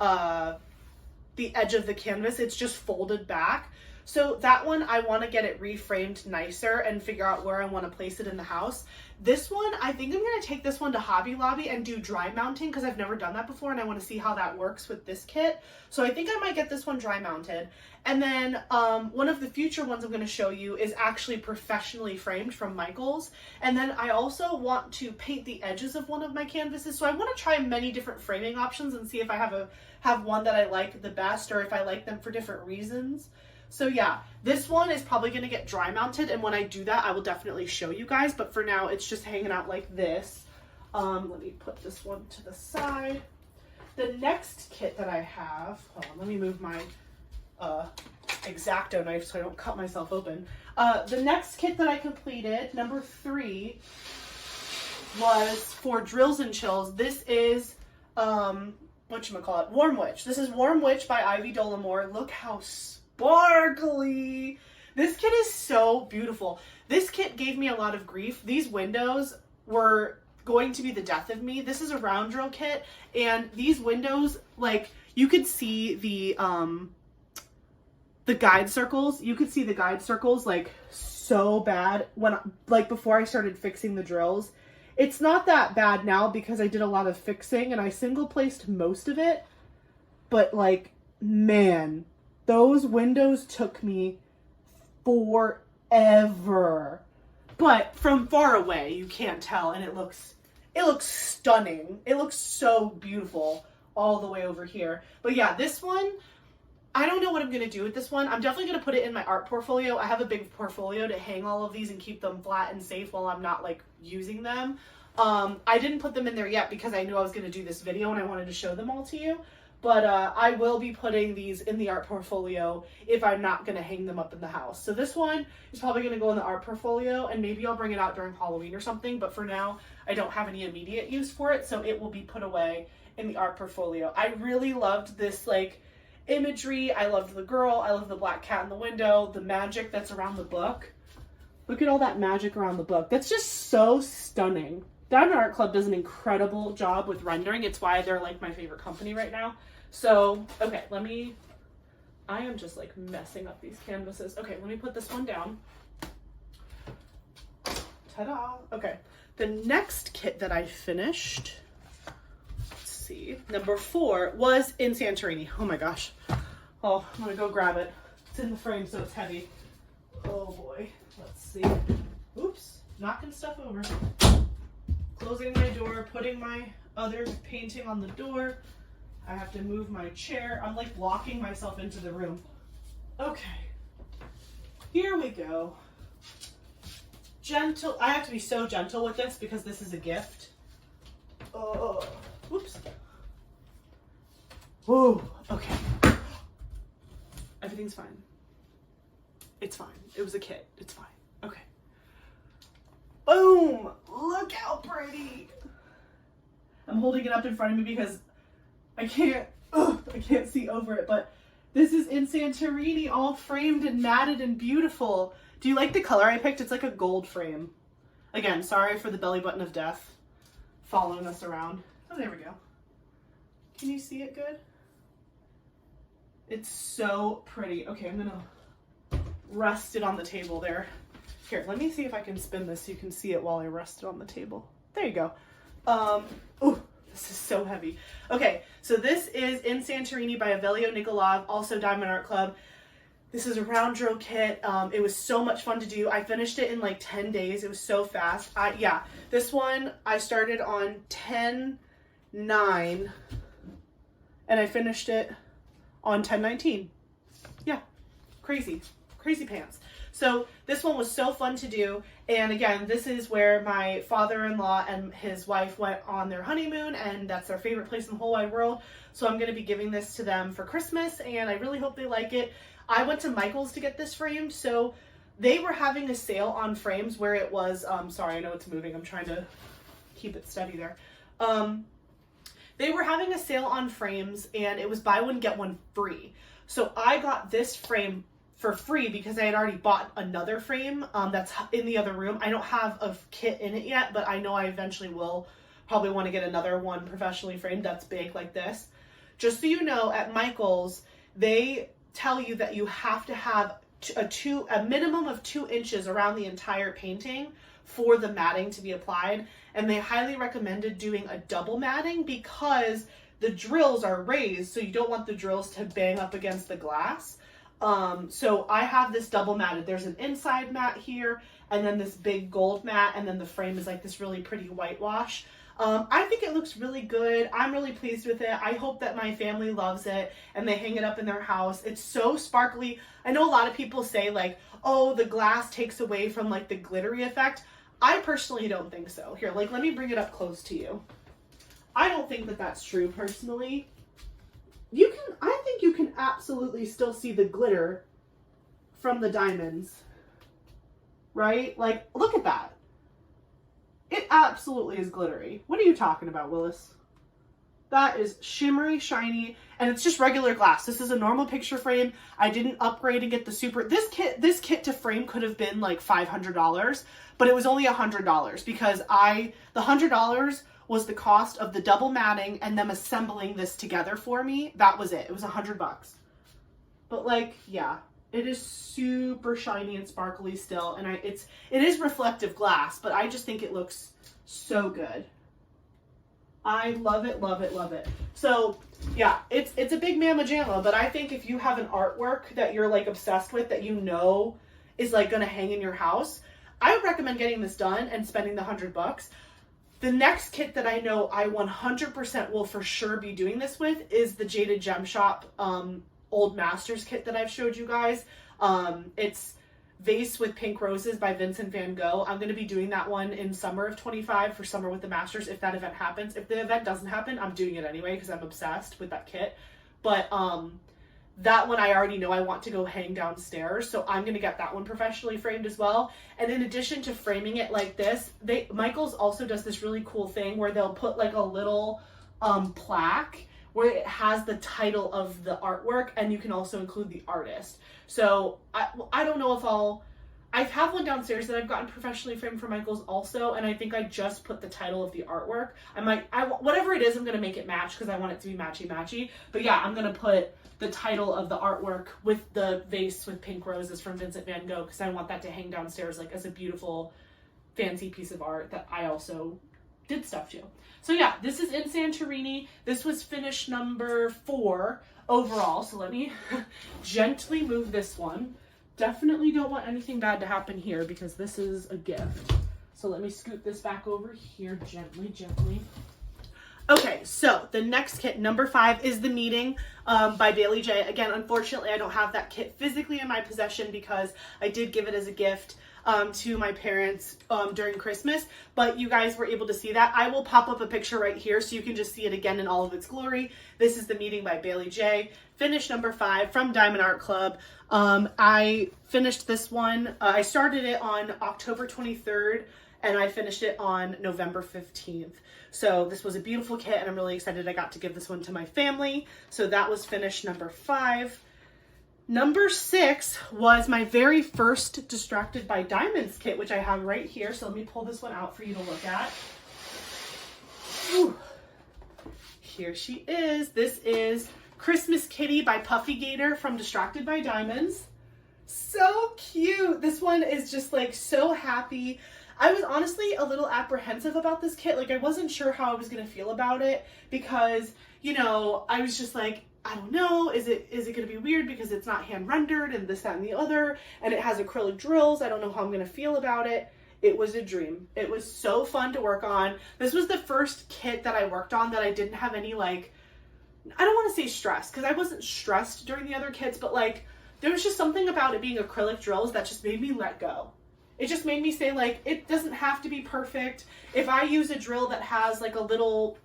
edge of the canvas. It's just folded back. So that one, I want to get it reframed nicer and figure out where I want to place it in the house. This one, I think I'm going to take this one to Hobby Lobby and do dry mounting, because I've never done that before and I want to see how that works with this kit. So I think I might get this one dry mounted. And then one of the future ones I'm going to show you is actually professionally framed from Michaels. And then I also want to paint the edges of one of my canvases. So I want to try many different framing options and see if I have one that I like the best, or if I like them for different reasons. So yeah, this one is probably going to get dry mounted, and when I do that, I will definitely show you guys, but for now, it's just hanging out like this. Let me put this one to the side. The next kit that I have, hold on, let me move my X-Acto knife so I don't cut myself open. The next kit that I completed, number 3, was for Drills and Chills. This is, whatchamacallit, Warm Witch. This is Warm Witch by Dolamore. Look how sparkly. This kit is so beautiful. This kit gave me a lot of grief. These windows were going to be the death of me. This is a round drill kit, and these windows, like, you could see the guide circles. You could see the guide circles, like, so bad when, like, before I started fixing the drills. It's not that bad now because I did a lot of fixing and I single placed most of it, but, like, man, those windows took me forever. But from far away, you can't tell, and it looks stunning. It looks so beautiful all the way over here. But yeah, this one, I don't know what I'm going to do with this one. I'm definitely going to put it in my art portfolio. I have a big portfolio to hang all of these and keep them flat and safe while I'm not, like, using them. I didn't put them in there yet because I knew I was going to do this video and I wanted to show them all to you. But I will be putting these in the art portfolio if I'm not going to hang them up in the house. So this one is probably going to go in the art portfolio, and maybe I'll bring it out during Halloween or something. But for now, I don't have any immediate use for it, so it will be put away in the art portfolio. I really loved this, like, imagery. I loved the girl. I love the black cat in the window, the magic that's around the book. Look at all that magic around the book. That's just so stunning. Diamond Art Club does an incredible job with rendering. It's why they're, like, my favorite company right now. So, okay, I am just, like, messing up these canvases. Okay, let me put this one down. Ta-da! Okay, the next kit that I finished, let's see, number 4 was in Santorini. Oh my gosh. Oh, I'm gonna go grab it. It's in the frame, so it's heavy. Oh boy, let's see. Oops, knocking stuff over. Closing my door, putting my other painting on the door. I have to move my chair. I'm, like, locking myself into the room. Okay. Here we go. Gentle. I have to be so gentle with this because this is a gift. Oh, whoops. Whoa. Okay. Everything's fine. It's fine. It was a kit. It's fine. Okay. Boom! Look how pretty! I'm holding it up in front of me because I can't see over it, but this is in Santorini, all framed and matted and beautiful. Do you like the color I picked? It's like a gold frame. Again, sorry for the belly button of death following us around. Oh, there we go. Can you see it good? It's so pretty. Okay, I'm gonna rest it on the table there. Here, let me see if I can spin this so you can see it while I rest it on the table. There you go. Ooh, this is so heavy. Okay, so this is in Santorini by Ivailo, Nikolov, also Diamond Art Club. This is a round drill kit. It was so much fun to do. I finished it in like 10 days. It was so fast. Yeah, this one I started on 10/9 and I finished it on 10/19. Yeah, crazy pants. So this one was so fun to do. And again, this is where my father-in-law and his wife went on their honeymoon, and that's their favorite place in the whole wide world. So I'm going to be giving this to them for Christmas, and I really hope they like it. I went to Michael's to get this framed, so they were having a sale on frames where it was, sorry, I know it's moving. I'm trying to keep it steady there. They were having a sale on frames, and it was buy one, get one free. So I got this frame for free because I had already bought another frame that's in the other room. I don't have a kit in it yet, but I know I eventually will probably want to get another one professionally framed that's big like this. Just so you know, at Michael's, they tell you that you have to have a minimum of 2 inches around the entire painting for the matting to be applied. And they highly recommended doing a double matting because the drills are raised, so you don't want the drills to bang up against the glass. So I have this double matted. There's an inside mat here, and then this big gold mat, and then the frame is like this really pretty whitewash. I think it looks really good. I'm really pleased with it. I hope that my family loves it and they hang it up in their house. It's so sparkly. I know a lot of people say like, oh, the glass takes away from like the glittery effect. I personally don't think so. Here, like, let me bring it up close to you. I don't think that that's true personally. I think you can absolutely still see the glitter from the diamonds, right? Like, look at that. It absolutely is glittery. What are you talking about, Willis? That is shimmery, shiny, and it's just regular glass. This is a normal picture frame. I didn't upgrade and get the super. This kit to frame could have been like $500, but it was only $100 because the $100 was the cost of the double matting and them assembling this together for me. That was it. It was $100. But like, yeah, it is super shiny and sparkly still, and it is reflective glass, but I just think it looks so good. I love it, love it, love it. So yeah, it's a big mamma jamma, but I think if you have an artwork that you're like obsessed with that you know is like gonna hang in your house, I would recommend getting this done and spending the $100. The next kit that I know I 100% will for sure be doing this with is the Jaded Gem Shop Old Masters kit that I've showed you guys. It's Vase with Pink Roses by Vincent van Gogh. I'm going to be doing that one in summer of 25 for Summer with the Masters if that event happens. If the event doesn't happen, I'm doing it anyway because I'm obsessed with that kit. But that one I already know I want to go hang downstairs, so I'm going to get that one professionally framed as well. And in addition to framing it like this, Michaels also does this really cool thing where they'll put like a little plaque where it has the title of the artwork, and you can also include the artist. So I don't know if I have one downstairs that I've gotten professionally framed for Michaels also, and I think I just put the title of the artwork. Whatever it is, I'm going to make it match because I want it to be matchy-matchy. But yeah, I'm going to put the title of the artwork with the vase with pink roses from Vincent van Gogh because I want that to hang downstairs like as a beautiful, fancy piece of art that I also did stuff to. So yeah, this is in Santorini. This was finish number 4 overall. So let me gently move this one. Definitely don't want anything bad to happen here because this is a gift. So let me scoot this back over here gently, gently. Okay, so the next kit, number 5, is The Meeting by Bailey J. Again, unfortunately, I don't have that kit physically in my possession because I did give it as a gift to my parents during Christmas, but you guys were able to see that. I will pop up a picture right here so you can just see it again in all of its glory. This is The Meeting by Bailey J. Finish number 5 from Diamond Art Club. I finished this one. I started it on October 23rd and I finished it on November 15th. So this was a beautiful kit and I'm really excited I got to give this one to my family. So that was finish number 5. Number 6 was my very first Distracted by Diamonds kit, which I have right here. So let me pull this one out for you to look at. Ooh. Here she is. This is Christmas Kitty by Puffy Gator from Distracted by Diamonds. So cute. This one is just like so happy. I was honestly a little apprehensive about this kit. Like I wasn't sure how I was going to feel about it because, you know, I was just like, I don't know, is it going to be weird because it's not hand rendered and this, that, and the other, and it has acrylic drills. I don't know how I'm going to feel about it. It was a dream. It was so fun to work on. This was the first kit that I worked on that I didn't have any, like, I don't want to say stress because I wasn't stressed during the other kits, but like there was just something about it being acrylic drills that just made me let go. It just made me say like, it doesn't have to be perfect. If I use a drill that has like a little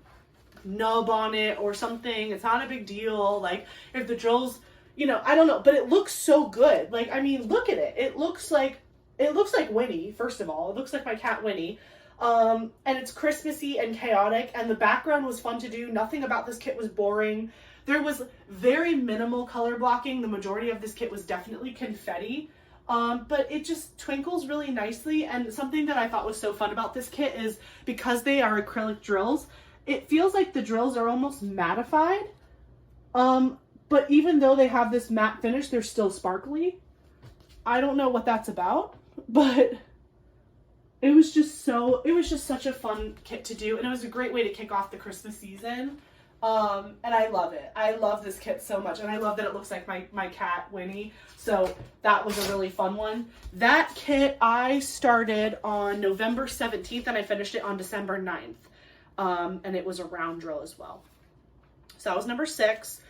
nub on it or something, it's not a big deal. Like if the drill's, you know, I don't know, but it looks so good. Like, I mean, look at it. It looks like Winnie, first of all. It looks like my cat Winnie. And it's Christmassy and chaotic, and the background was fun to do. Nothing about this kit was boring. There was very minimal color blocking. The majority of this kit was definitely confetti. But it just twinkles really nicely, and something that I thought was so fun about this kit is because they are acrylic drills, it feels like the drills are almost mattified. But even though they have this matte finish, they're still sparkly. I don't know what that's about, but it was just such a fun kit to do, and it was a great way to kick off the Christmas season. And I love it. I love this kit so much, and I love that it looks like my cat Winnie. So that was a really fun one. That kit I started on November 17th and I finished it on December 9th. And it was a round drill as well. So that was number 6.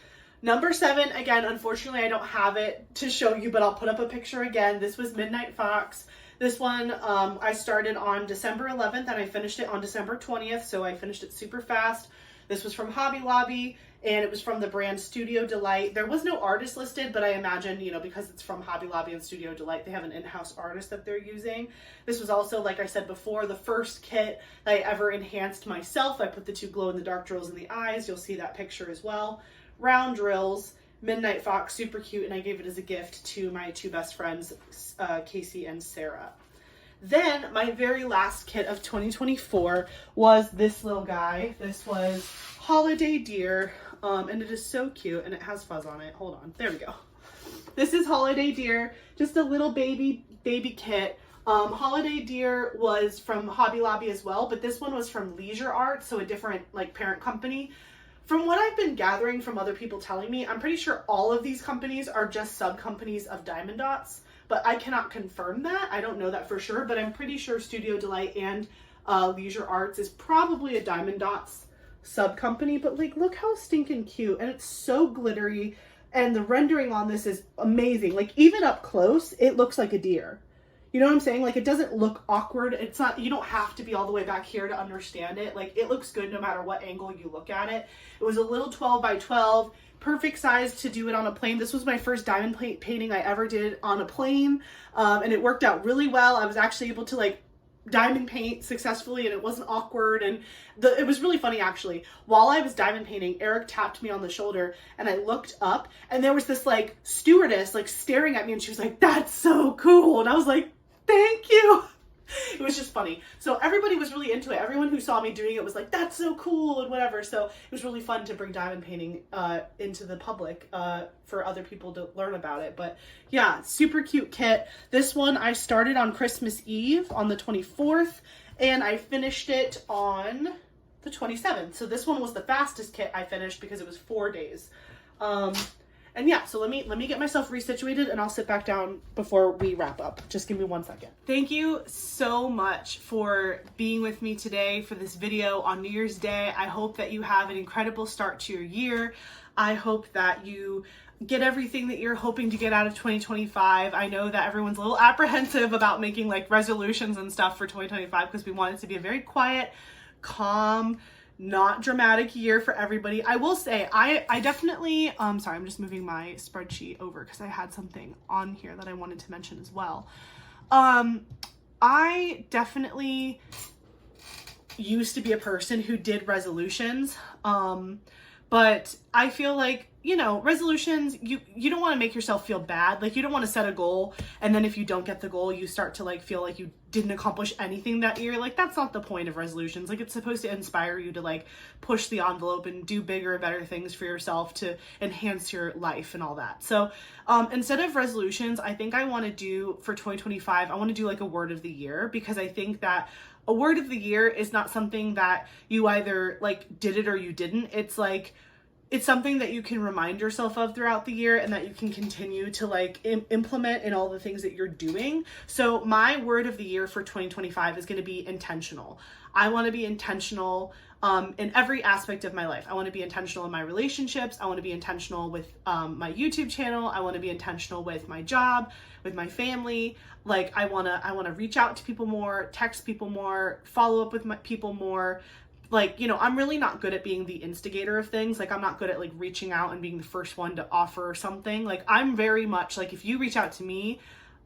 Number 7, again, unfortunately I don't have it to show you, but I'll put up a picture again. This was Midnight Fox. This one I started on December 11th and I finished it on December 20th, so I finished it super fast. This was from Hobby Lobby, and it was from the brand Studio Delight. There was no artist listed, but I imagine, you know, because it's from Hobby Lobby and Studio Delight, they have an in-house artist that they're using. This was also, like I said before, the first kit that I ever enhanced myself. I put the 2 glow-in-the-dark drills in the eyes. You'll see that picture as well. Round drills, Midnight Fox, super cute, and I gave it as a gift to my 2 best friends, Casey and Sarah. Then my very last kit of 2024 was this little guy. This was Holiday Deer, and it is so cute, and it has fuzz on it. Hold on, there we go. This is Holiday Deer, just a little baby kit. Holiday Deer was from Hobby Lobby as well, but this one was from Leisure Art, so a different like parent company. From what I've been gathering from other people telling me, I'm pretty sure all of these companies are just sub-companies of Diamond Dots, but I cannot confirm that. I don't know that for sure, but I'm pretty sure Studio Delight and Leisure Arts is probably a Diamond Dots sub-company, but like, look how stinking cute, and it's so glittery, and the rendering on this is amazing. Like, even up close, it looks like a deer. You know what I'm saying? Like, it doesn't look awkward. It's not, you don't have to be all the way back here to understand it. Like, it looks good no matter what angle you look at it. It was a little 12 by 12, perfect size to do it on a plane. This was my first diamond plate painting I ever did on a plane, and it worked out really well. I was actually able to like diamond paint successfully, and it wasn't awkward, and it was really funny actually. While I was diamond painting, Eric tapped me on the shoulder, and I looked up, and there was this like stewardess like staring at me, and she was like, "That's so cool," and I was like, "Thank you." It was just funny. So everybody was really into it. Everyone who saw me doing it was like, "That's so cool," and whatever. So it was really fun to bring diamond painting into the public for other people to learn about it. But yeah, super cute kit. This one I started on Christmas Eve on the 24th, and I finished it on the 27th. So this one was the fastest kit I finished because it was 4 days. And yeah, so let me get myself resituated, and I'll sit back down before we wrap up. Just give me 1 second. Thank you so much for being with me today for this video on New Year's Day. I hope that you have an incredible start to your year. I hope that you get everything that you're hoping to get out of 2025. I know that everyone's a little apprehensive about making like resolutions and stuff for 2025 because we want it to be a very quiet, calm, not dramatic year for everybody. I will say, I definitely, sorry, I'm just moving my spreadsheet over because I had something on here that I wanted to mention as well. I definitely used to be a person who did resolutions, but I feel like, you know, resolutions, you don't want to make yourself feel bad. Like, you don't want to set a goal, and then if you don't get the goal, you start to like feel like you didn't accomplish anything that year. Like, that's not the point of resolutions. Like, it's supposed to inspire you to like push the envelope and do bigger and better things for yourself to enhance your life and all that. So instead of resolutions, I think I want to do for 2025, I want to do like a word of the year, because I think that a word of the year is not something that you either like did it or you didn't. It's like, it's something that you can remind yourself of throughout the year, and that you can continue to like implement in all the things that you're doing. So my word of the year for 2025 is going to be intentional. I want to be intentional in every aspect of my life. I want to be intentional in my relationships. I want to be intentional with my YouTube channel. I want to be intentional with my job, with my family. Like, I want to reach out to people more, text people more, follow up with people more. Like, you know, I'm really not good at being the instigator of things. Like, I'm not good at like reaching out and being the first one to offer something. Like, I'm very much like, if you reach out to me,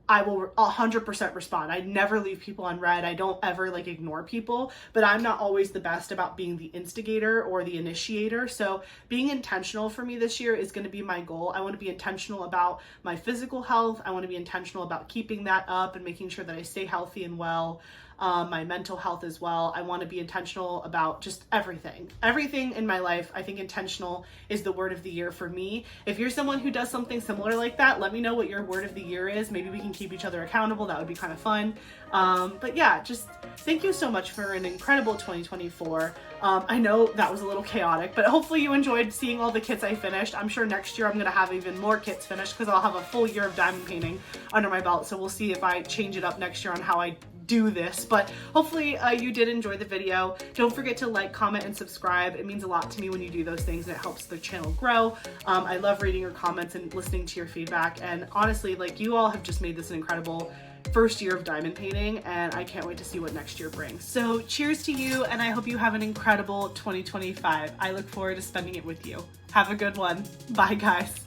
I will 100% respond. I never leave people unread. I don't ever like ignore people, but I'm not always the best about being the instigator or the initiator. So being intentional for me this year is going to be my goal. I want to be intentional about my physical health. I want to be intentional about keeping that up and making sure that I stay healthy and well. My mental health as well. I want to be intentional about just everything in my life. I think intentional is the word of the year for me. If you're someone who does something similar like that, let me know what your word of the year is. Maybe we can keep each other accountable. That would be kind of fun. But yeah, just thank you so much for an incredible 2024. I know that was a little chaotic, but hopefully you enjoyed seeing all the kits I finished. I'm sure next year I'm going to have even more kits finished because I'll have a full year of diamond painting under my belt. So we'll see if I change it up next year on how I do this, but hopefully you did enjoy the video. Don't forget to like, comment, and subscribe. It means a lot to me when you do those things, and it helps the channel grow. I love reading your comments and listening to your feedback, and honestly, like, you all have just made this an incredible first year of diamond painting, and I can't wait to see what next year brings. So cheers to you, and I hope you have an incredible 2025. I look forward to spending it with you. Have a good one. Bye, guys.